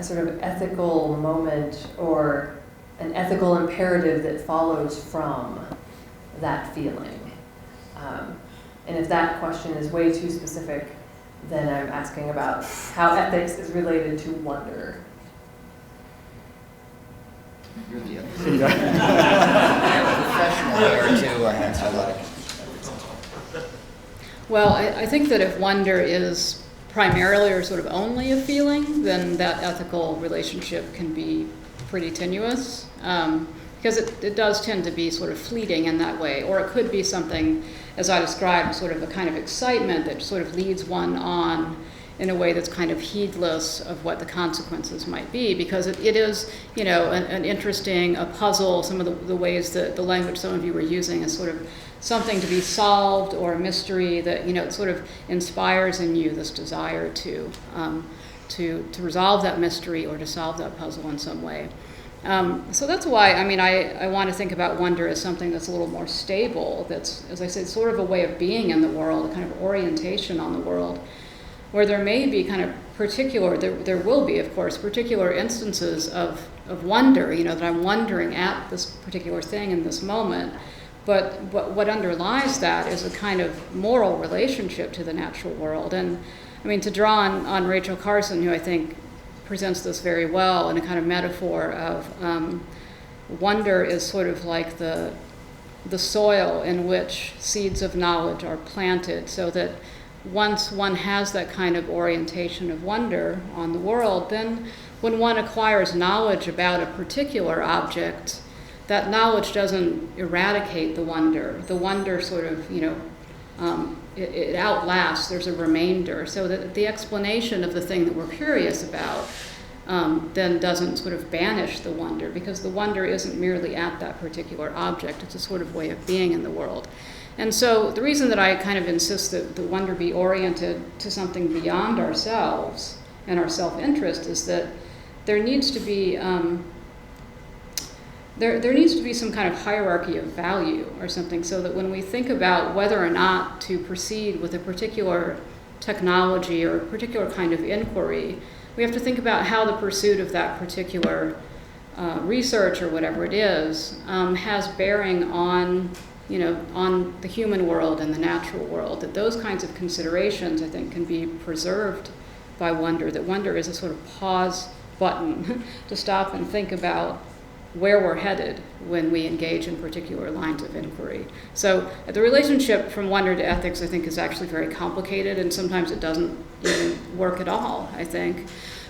[SPEAKER 1] sort of ethical moment or an ethical imperative that follows from that feeling. And if that question is way too specific, then I'm asking about how ethics is related to wonder.
[SPEAKER 4] You're the other. Professional there too.
[SPEAKER 2] Well, I think that if wonder is primarily or sort of only a feeling, then that ethical relationship can be pretty tenuous, because it does tend to be sort of fleeting in that way. Or it could be something, as I described, sort of a kind of excitement that sort of leads one on in a way that's kind of heedless of what the consequences might be, because it is, an interesting, a puzzle. Some of the ways that the language some of you were using is sort of something to be solved, or a mystery that, it sort of inspires in you this desire to resolve that mystery or to solve that puzzle in some way. So that's why, I want to think about wonder as something that's a little more stable, that's, as I said, sort of a way of being in the world, a kind of orientation on the world, where there may be kind of particular, there will be, of course, particular instances of wonder, that I'm wondering at this particular thing in this moment. But what underlies that is a kind of moral relationship to the natural world. And to draw on Rachel Carson, who I think presents this very well in a kind of metaphor of wonder is sort of like the the soil in which seeds of knowledge are planted, so that once one has that kind of orientation of wonder on the world, then when one acquires knowledge about a particular object, that knowledge doesn't eradicate the wonder. The wonder sort of, it outlasts, there's a remainder, so that the explanation of the thing that we're curious about then doesn't sort of banish the wonder, because the wonder isn't merely at that particular object, it's a sort of way of being in the world. And so the reason that I kind of insist that the wonder be oriented to something beyond ourselves and our self-interest is that there needs to be there needs to be some kind of hierarchy of value or something, so that when we think about whether or not to proceed with a particular technology or a particular kind of inquiry, we have to think about how the pursuit of that particular research or whatever it is has bearing on on the human world and the natural world. That those kinds of considerations, I think, can be preserved by wonder. That wonder is a sort of pause button to stop and think about where we're headed when we engage in particular lines of inquiry. So the relationship from wonder to ethics, I think, is actually very complicated, and sometimes it doesn't even work at all, I think.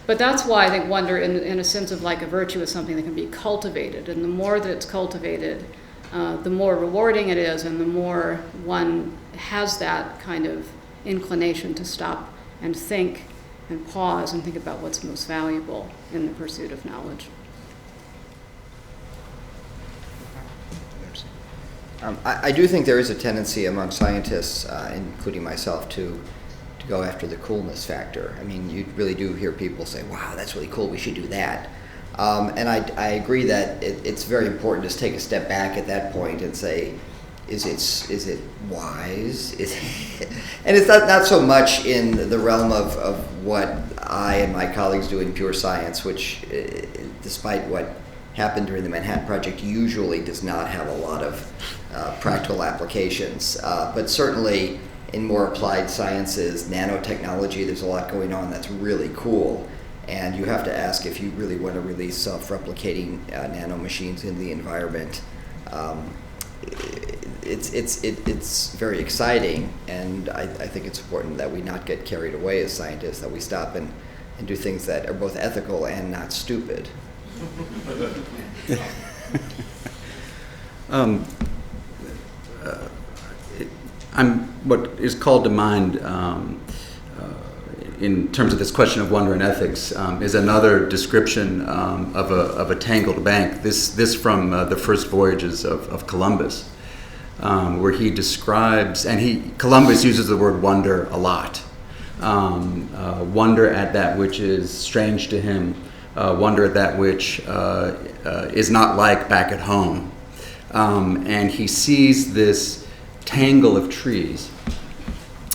[SPEAKER 2] But that's why I think wonder, in a sense of like a virtue, is something that can be cultivated. And the more that it's cultivated, the more rewarding it is, and the more one has that kind of inclination to stop and think and pause and think about what's most valuable in the pursuit of knowledge.
[SPEAKER 4] I do think there is a tendency among scientists, including myself, to go after the coolness factor. I mean, you really do hear people say, wow, that's really cool, we should do that. And I agree that it's very important to take a step back at that point and say, is it wise? And it's not so much in the realm of what I and my colleagues do in pure science, which, despite what happened during the Manhattan Project, usually does not have a lot of practical applications. But certainly in more applied sciences, nanotechnology, there's a lot going on that's really cool. And you have to ask if you really want to release self-replicating nanomachines in the environment. It's very exciting, and I think it's important that we not get carried away as scientists, that we stop and do things that are both ethical and not stupid.
[SPEAKER 5] What is called to mind in terms of this question of wonder and ethics is another description of a tangled bank. This from the first voyages of Columbus, where he describes, and Columbus uses the word wonder a lot. Wonder at that which is strange to him, wonder at that which is not like back at home. And he sees this tangle of trees.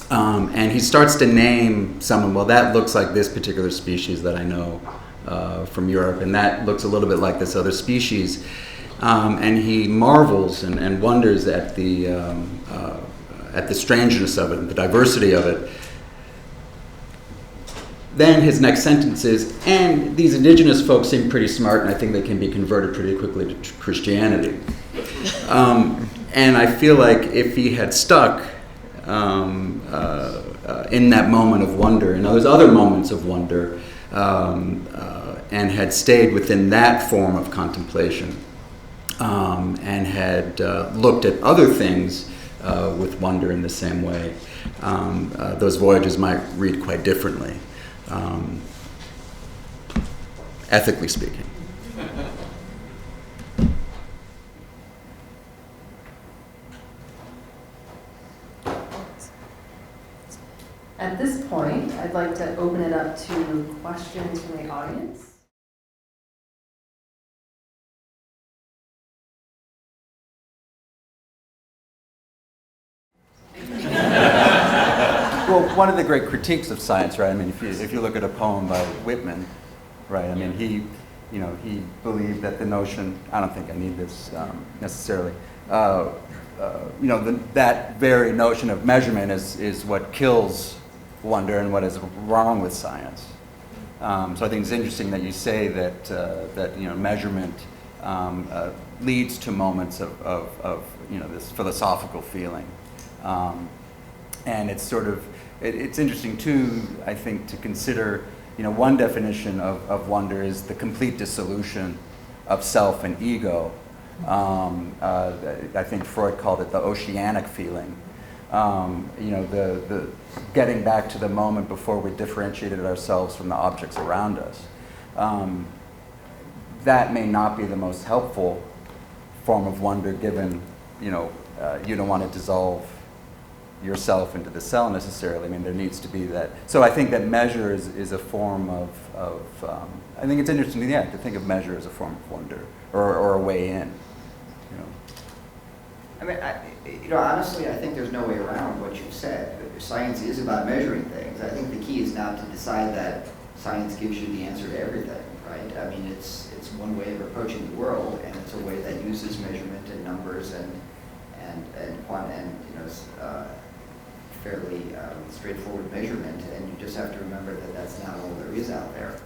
[SPEAKER 5] And he starts to name someone, well, that looks like this particular species that I know from Europe, and that looks a little bit like this other species. And he marvels and wonders at the strangeness of it, and the diversity of it. Then his next sentence is, and these indigenous folks seem pretty smart, and I think they can be converted pretty quickly to Christianity. And I feel like if he had stuck in that moment of wonder, and there's other moments of wonder, and had stayed within that form of contemplation, and had looked at other things with wonder in the same way, those voyages might read quite differently, ethically speaking.
[SPEAKER 1] At this point, I'd like to open it up to questions from the audience.
[SPEAKER 5] Well, one of the great critiques of science, right? I mean, if you look at a poem by Whitman, right? I mean, he believed that the notion. I don't think I need this necessarily. That very notion of measurement is what kills wonder and what is wrong with science. So I think it's interesting that you say that measurement leads to moments of this philosophical feeling. And it's sort of, it's interesting too, I think, to consider, one definition of wonder is the complete dissolution of self and ego. I think Freud called it the oceanic feeling. The getting back to the moment before we differentiated ourselves from the objects around us. That may not be the most helpful form of wonder, given, you don't want to dissolve yourself into the cell necessarily. I mean, there needs to be that. So I think that measure is a form of I think it's interesting, to think of measure as a form of wonder, or a way in.
[SPEAKER 4] I mean, honestly, I think there's no way around what you've said. Science is about measuring things. I think the key is not to decide that science gives you the answer to everything, right? I mean, it's one way of approaching the world, and it's a way that uses measurement and numbers and fairly straightforward measurement. And you just have to remember that that's not all there is out there.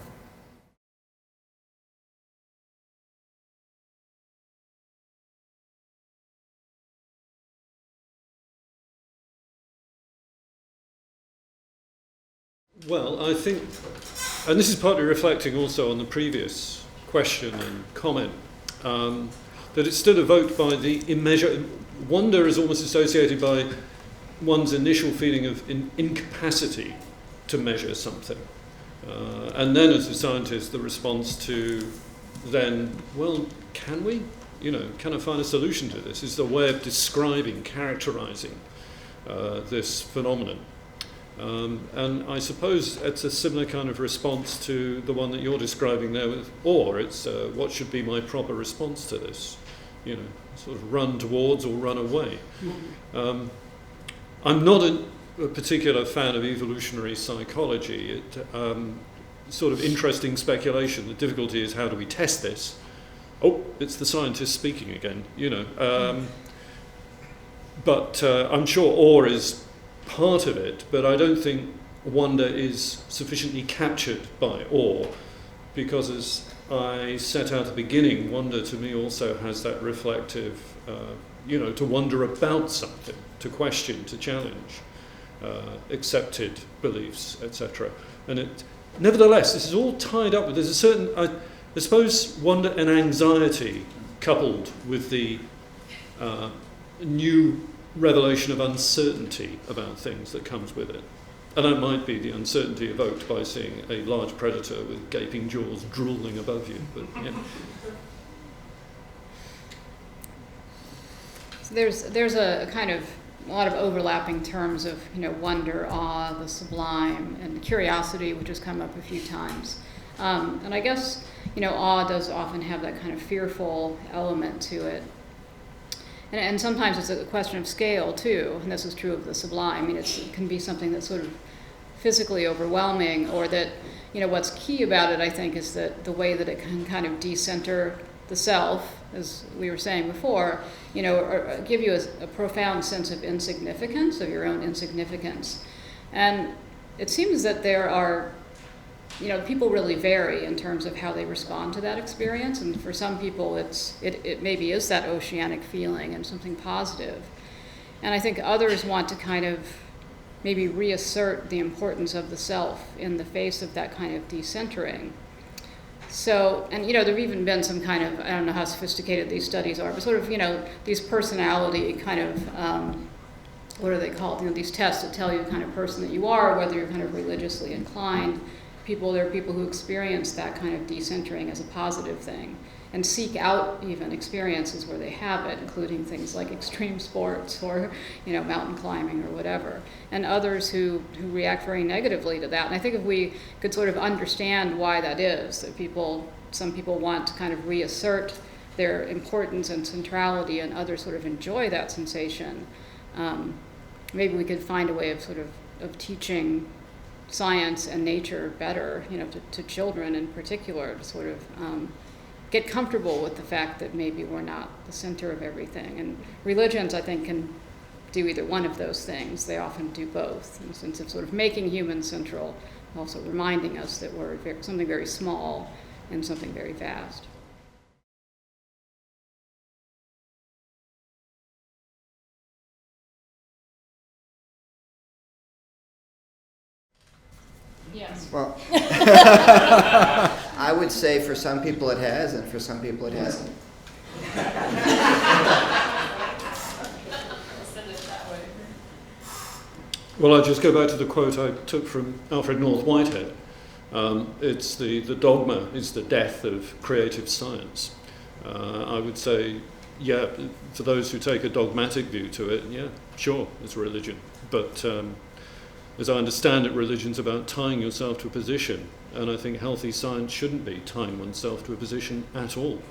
[SPEAKER 3] Well, I think, and this is partly reflecting also on the previous question and comment, that it's still evoked by the immeasurable. Wonder is almost associated by one's initial feeling of incapacity to measure something. And then as a scientist, the response to then, well, can we? Can I find a solution to this? Is the way of describing, characterizing this phenomenon. And I suppose it's a similar kind of response to the one that you're describing there with awe. It's what should be my proper response to this? Sort of run towards or run away. I'm not a particular fan of evolutionary psychology. Sort of interesting speculation. The difficulty is, how do we test this? Oh, it's the scientist speaking again, But I'm sure awe is part of it, but I don't think wonder is sufficiently captured by awe, because as I set out at the beginning, wonder to me also has that reflective, to wonder about something, to question, to challenge accepted beliefs, etc. And nevertheless, this is all tied up with, there's a certain, I suppose, wonder and anxiety coupled with the new revelation of uncertainty about things that comes with it. And that might be the uncertainty evoked by seeing a large predator with gaping jaws drooling above you. But
[SPEAKER 2] So there's a kind of a lot of overlapping terms of wonder, awe, the sublime, and curiosity, which has come up a few times. And I guess awe does often have that kind of fearful element to it. And sometimes it's a question of scale, too, and this is true of the sublime. I mean, it can be something that's sort of physically overwhelming, or that, what's key about it, I think, is that the way that it can kind of decenter the self, as we were saying before, or give you a profound sense of insignificance, of your own insignificance. And it seems that there are, people really vary in terms of how they respond to that experience. And for some people, it maybe is that oceanic feeling and something positive. And I think others want to kind of maybe reassert the importance of the self in the face of that kind of decentering. So, and there have even been some kind of, I don't know how sophisticated these studies are, but sort of, these personality kind of, what are they called? These tests that tell you the kind of person that you are, whether you're kind of religiously inclined. There are people who experience that kind of decentering as a positive thing and seek out even experiences where they have it, including things like extreme sports or, mountain climbing or whatever. And others who react very negatively to that. And I think if we could sort of understand why that is, that some people want to kind of reassert their importance and centrality, and others sort of enjoy that sensation, maybe we could find a way of sort of teaching science and nature better, to children in particular, to sort of get comfortable with the fact that maybe we're not the center of everything. And religions, I think, can do either one of those things. They often do both, in the sense of sort of making humans central, also reminding us that we're something very small and something very vast. Yes.
[SPEAKER 4] Well, I would say for some people it has, and for some people it hasn't.
[SPEAKER 3] Well, I'll just go back to the quote I took from Alfred North Whitehead. It's the dogma is the death of creative science. I would say, yeah, for those who take a dogmatic view to it, yeah, sure, it's religion. But as I understand it, religion's about tying yourself to a position, and I think healthy science shouldn't be tying oneself to a position at all.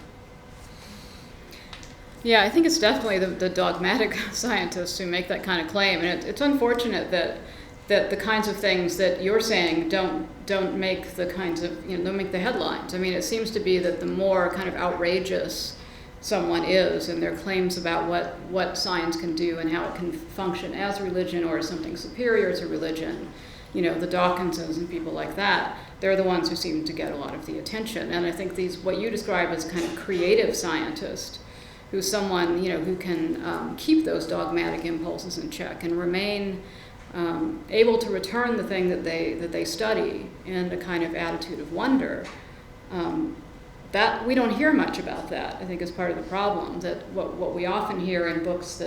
[SPEAKER 2] Yeah, I think it's definitely the dogmatic scientists who make that kind of claim, and it's unfortunate that the kinds of things that you're saying don't make the kinds of, don't make the headlines. I mean, it seems to be that the more kind of outrageous someone is in their claims about what science can do and how it can function as religion or as something superior to religion, the Dawkinses and people like that, they're the ones who seem to get a lot of the attention. And I think what you describe as kind of creative scientist, who's someone, who can keep those dogmatic impulses in check and remain able to return the thing that they study in a kind of attitude of wonder. That we don't hear much about that. I think is part of the problem. That what we often hear in books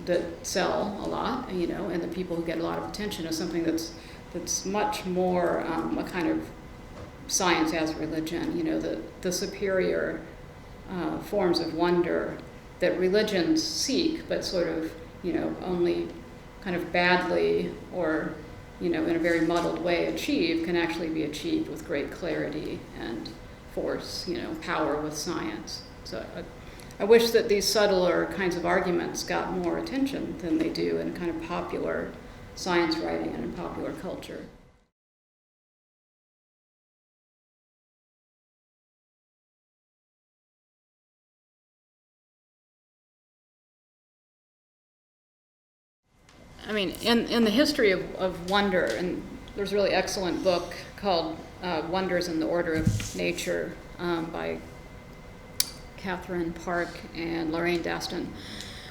[SPEAKER 2] that sell a lot, and the people who get a lot of attention is something that's much more a kind of science as religion. The superior forms of wonder that religions seek, but sort of only kind of badly or in a very muddled way achieve, can actually be achieved with great clarity and force, power with science. So I wish that these subtler kinds of arguments got more attention than they do in kind of popular science writing and in popular culture. I mean, in the history of wonder, and there's a really excellent book called Wonders in the Order of Nature by Catherine Park and Lorraine Daston,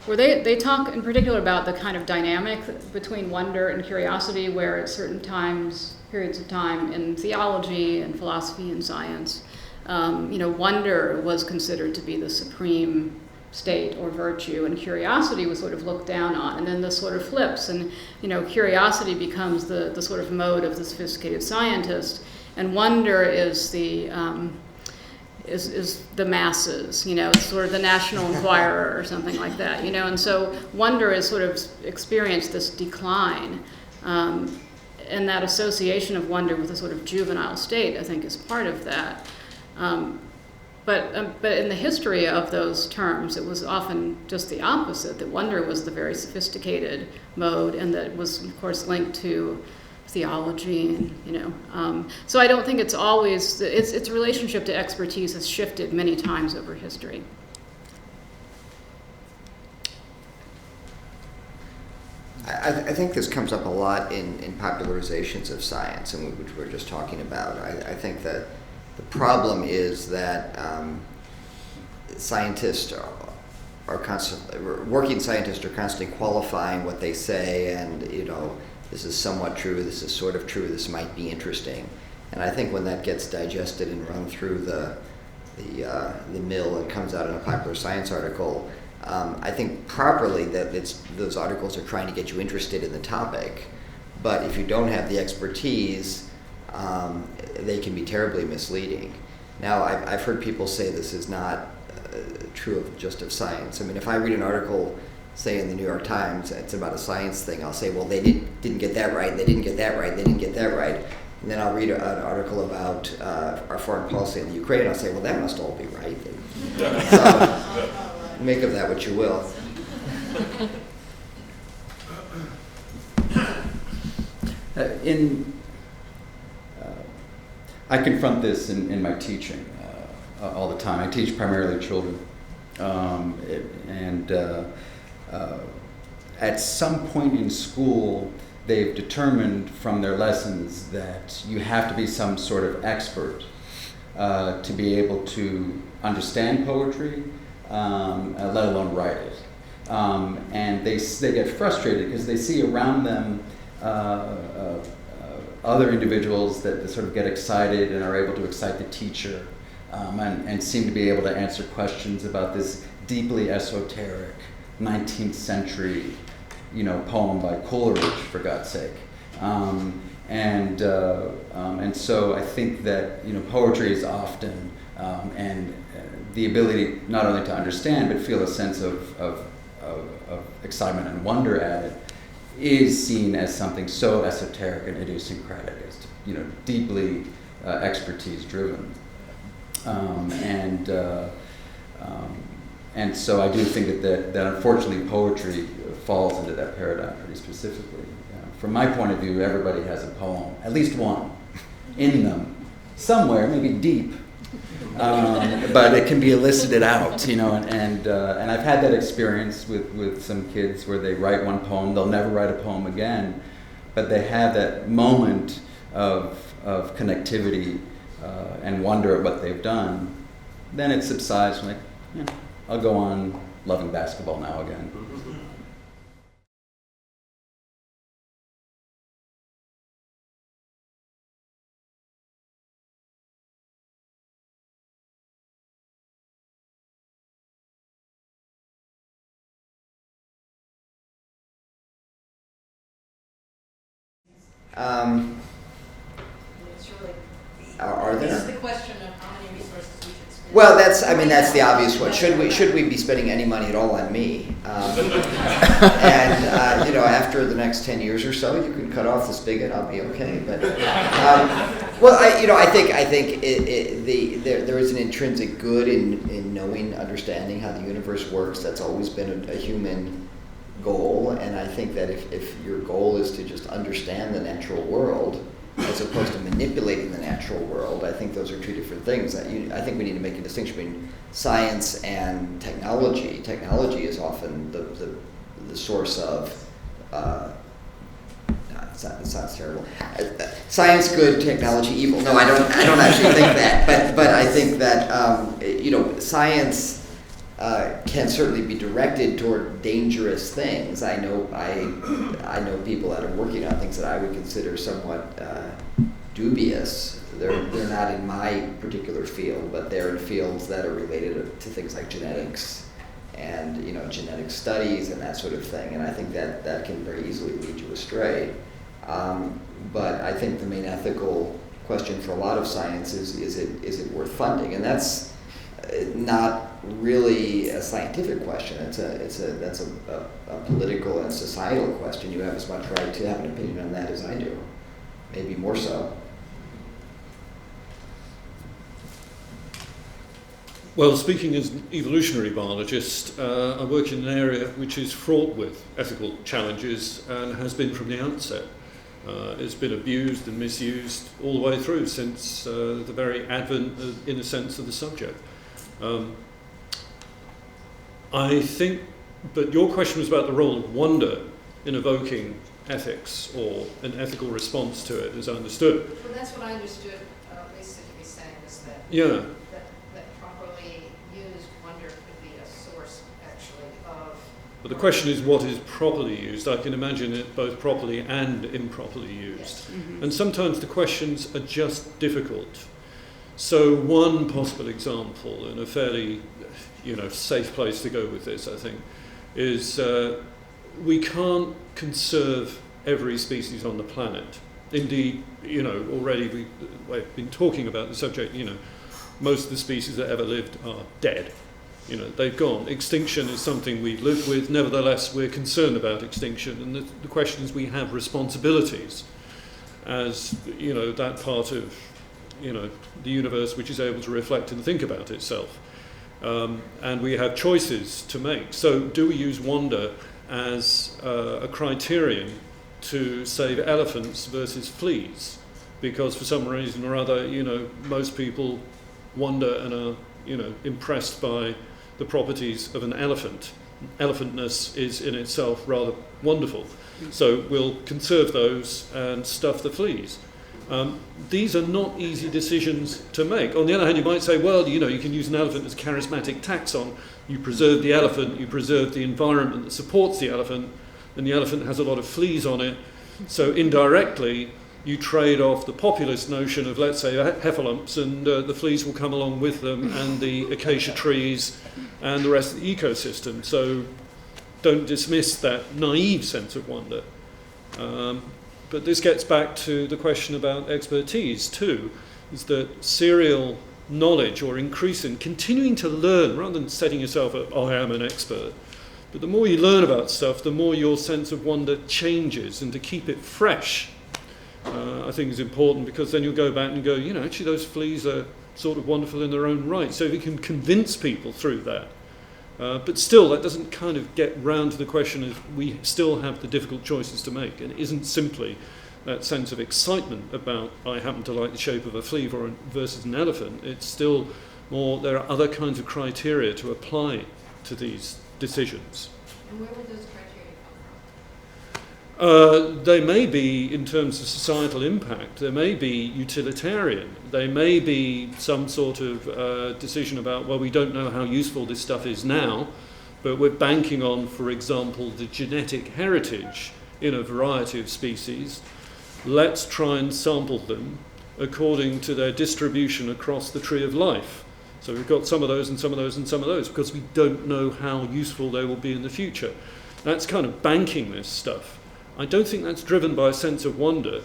[SPEAKER 2] where they talk in particular about the kind of dynamic between wonder and curiosity, where at certain periods of time in theology and philosophy and science, wonder was considered to be the supreme state or virtue, and curiosity was sort of looked down on, and then this sort of flips, and curiosity becomes the sort of mode of the sophisticated scientist, and wonder is the masses, it's sort of the National Enquirer or something like that, and so wonder has sort of experienced this decline, and that association of wonder with a sort of juvenile state, I think, is part of that. But in the history of those terms, it was often just the opposite, that wonder was the very sophisticated mode, and that was, of course, linked to theology, and, so I don't think it's always, its relationship to expertise has shifted many times over history.
[SPEAKER 4] I think this comes up a lot in popularizations of science, and which we're just talking about. I think that the problem is that scientists are constantly, working scientists are constantly qualifying what they say, and this is somewhat true, this is sort of true, this might be interesting. And I think when that gets digested and run through the mill and comes out in a popular science article, I think properly that those articles are trying to get you interested in the topic. But if you don't have the expertise, they can be terribly misleading. Now, I've heard people say this is not true of just of science. I mean, if I read an article, say in the New York Times, it's about a science thing, I'll say, well, they didn't get that right, they didn't get that right, they didn't get that right. And then I'll read an article about our foreign policy in the Ukraine, and I'll say, well, that must all be right. So, make of that what you will.
[SPEAKER 5] I confront this in my teaching all the time. I teach primarily children. At some point in school, they've determined from their lessons that you have to be some sort of expert to be able to understand poetry, let alone write it. And they get frustrated because they see around them other individuals that sort of get excited and are able to excite the teacher, and seem to be able to answer questions about this deeply esoteric 19th century, poem by Coleridge, for God's sake. And so I think that poetry is often and the ability not only to understand but feel a sense of excitement and wonder at it is seen as something so esoteric and idiosyncratic, as deeply expertise driven, and so I do think that unfortunately poetry falls into that paradigm pretty specifically. From my point of view, everybody has a poem, at least one, in them, somewhere, maybe deep, but it can be elicited out, and I've had that experience with some kids where they write one poem, they'll never write a poem again, but they have that moment of connectivity and wonder at what they've done. Then it subsides, like, I'll go on loving basketball now again.
[SPEAKER 4] Are there?
[SPEAKER 7] It's the question of how many resources we should spend.
[SPEAKER 4] Well, that's the obvious one. Should we be spending any money at all on me? And after the next 10 years or so, you can cut off the spigot. I'll be okay. But I think there is an intrinsic good in knowing, understanding how the universe works. That's always been a human goal, and I think that if your goal is to just understand the natural world as opposed to manipulating the natural world, I think those are two different things. I think we need to make a distinction between science and technology. Technology is often the source of it sounds terrible. Science good, technology evil. No, I don't actually think that. But I think that science can certainly be directed toward dangerous things. I know people that are working on things that I would consider somewhat dubious. They're not in my particular field, but they're in fields that are related to things like genetics and genetic studies and that sort of thing. And I think that can very easily lead you astray. But I think the main ethical question for a lot of science is it worth funding? And that's not really a scientific question. That's a political and societal question. You have as much right to have an opinion on that as I do, maybe more so.
[SPEAKER 3] Well, speaking as an evolutionary biologist, I work in an area which is fraught with ethical challenges and has been from the outset. It's been abused and misused all the way through since the very advent, in a sense, of the subject. I think, but your question was about the role of wonder in evoking ethics or an ethical response to it, as I understood.
[SPEAKER 7] Well, that's what I understood Lisa to be saying, is that
[SPEAKER 3] Yeah.
[SPEAKER 7] that properly used wonder could be a source, actually, of...
[SPEAKER 3] But the question is, what is properly used? I can imagine it both properly and improperly used.
[SPEAKER 7] Yes.
[SPEAKER 2] Mm-hmm.
[SPEAKER 3] And sometimes the questions are just difficult. So one possible example, and a fairly safe place to go with this, I think, is we can't conserve every species on the planet. Indeed, already we've been talking about the subject, most of the species that ever lived are dead. They've gone. Extinction is something we've lived with. Nevertheless, we're concerned about extinction. And the question is, we have responsibilities as, that part of, the universe which is able to reflect and think about itself. And we have choices to make. So do we use wonder as a criterion to save elephants versus fleas? Because for some reason or other, most people wonder and are, impressed by the properties of an elephant. Elephantness is in itself rather wonderful. So we'll conserve those and stuff the fleas. These are not easy decisions to make. On the other hand, you might say, well, you can use an elephant as a charismatic taxon. You preserve the elephant, you preserve the environment that supports the elephant, and the elephant has a lot of fleas on it. So indirectly, you trade off the populist notion of, let's say, heffalumps, and the fleas will come along with them, and the acacia trees, and the rest of the ecosystem. So don't dismiss that naive sense of wonder. But this gets back to the question about expertise too, is that serial knowledge, or increasing, continuing to learn, rather than setting yourself up, I am an expert, but the more you learn about stuff, the more your sense of wonder changes, and to keep it fresh, I think is important, because then you'll go back and go, you know, actually those fleas are sort of wonderful in their own right. So if you can convince people through that, but still that doesn't kind of get round to the question of we still have the difficult choices to make, and it isn't simply that sense of excitement about I happen to like the shape of a flea versus an elephant. It's still more, there are other kinds of criteria to apply to these decisions.
[SPEAKER 7] And where would those criteria come from?
[SPEAKER 3] They may be in terms of societal impact, they may be utilitarian, they may be some sort of decision about, well, we don't know how useful this stuff is now, but we're banking on, for example, the genetic heritage in a variety of species. Let's try and sample them according to their distribution across the tree of life. So we've got some of those and some of those and some of those, because we don't know how useful they will be in the future. That's kind of banking this stuff. I don't think that's driven by a sense of wonder.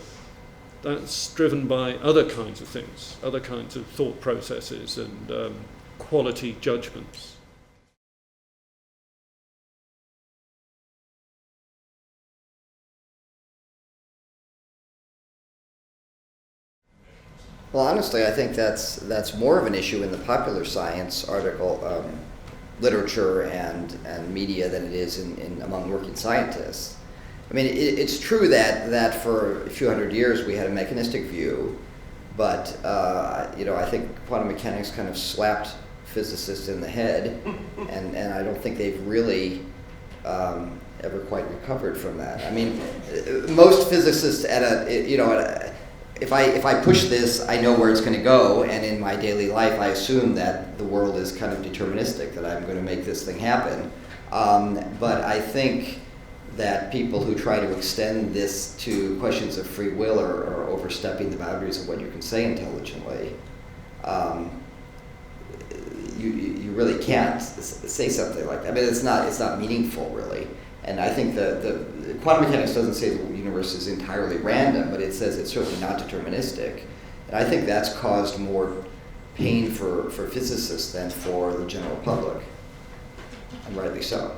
[SPEAKER 3] That's driven by other kinds of things, other kinds of thought processes and quality judgments.
[SPEAKER 4] Well, honestly, I think that's more of an issue in the popular science article, literature and media than it is in among working scientists. I mean, it's true that for a few hundred years we had a mechanistic view, but I think quantum mechanics kind of slapped physicists in the head, and I don't think they've really ever quite recovered from that. I mean, most physicists if I push this, I know where it's going to go, and in my daily life, I assume that the world is kind of deterministic, that I'm going to make this thing happen. But I think that people who try to extend this to questions of free will are overstepping the boundaries of what you can say intelligently. You really can't say something like that. I mean, it's not meaningful, really. And I think the quantum mechanics doesn't say the universe is entirely random, but it says it's certainly not deterministic. And I think that's caused more pain for physicists than for the general public, and rightly so.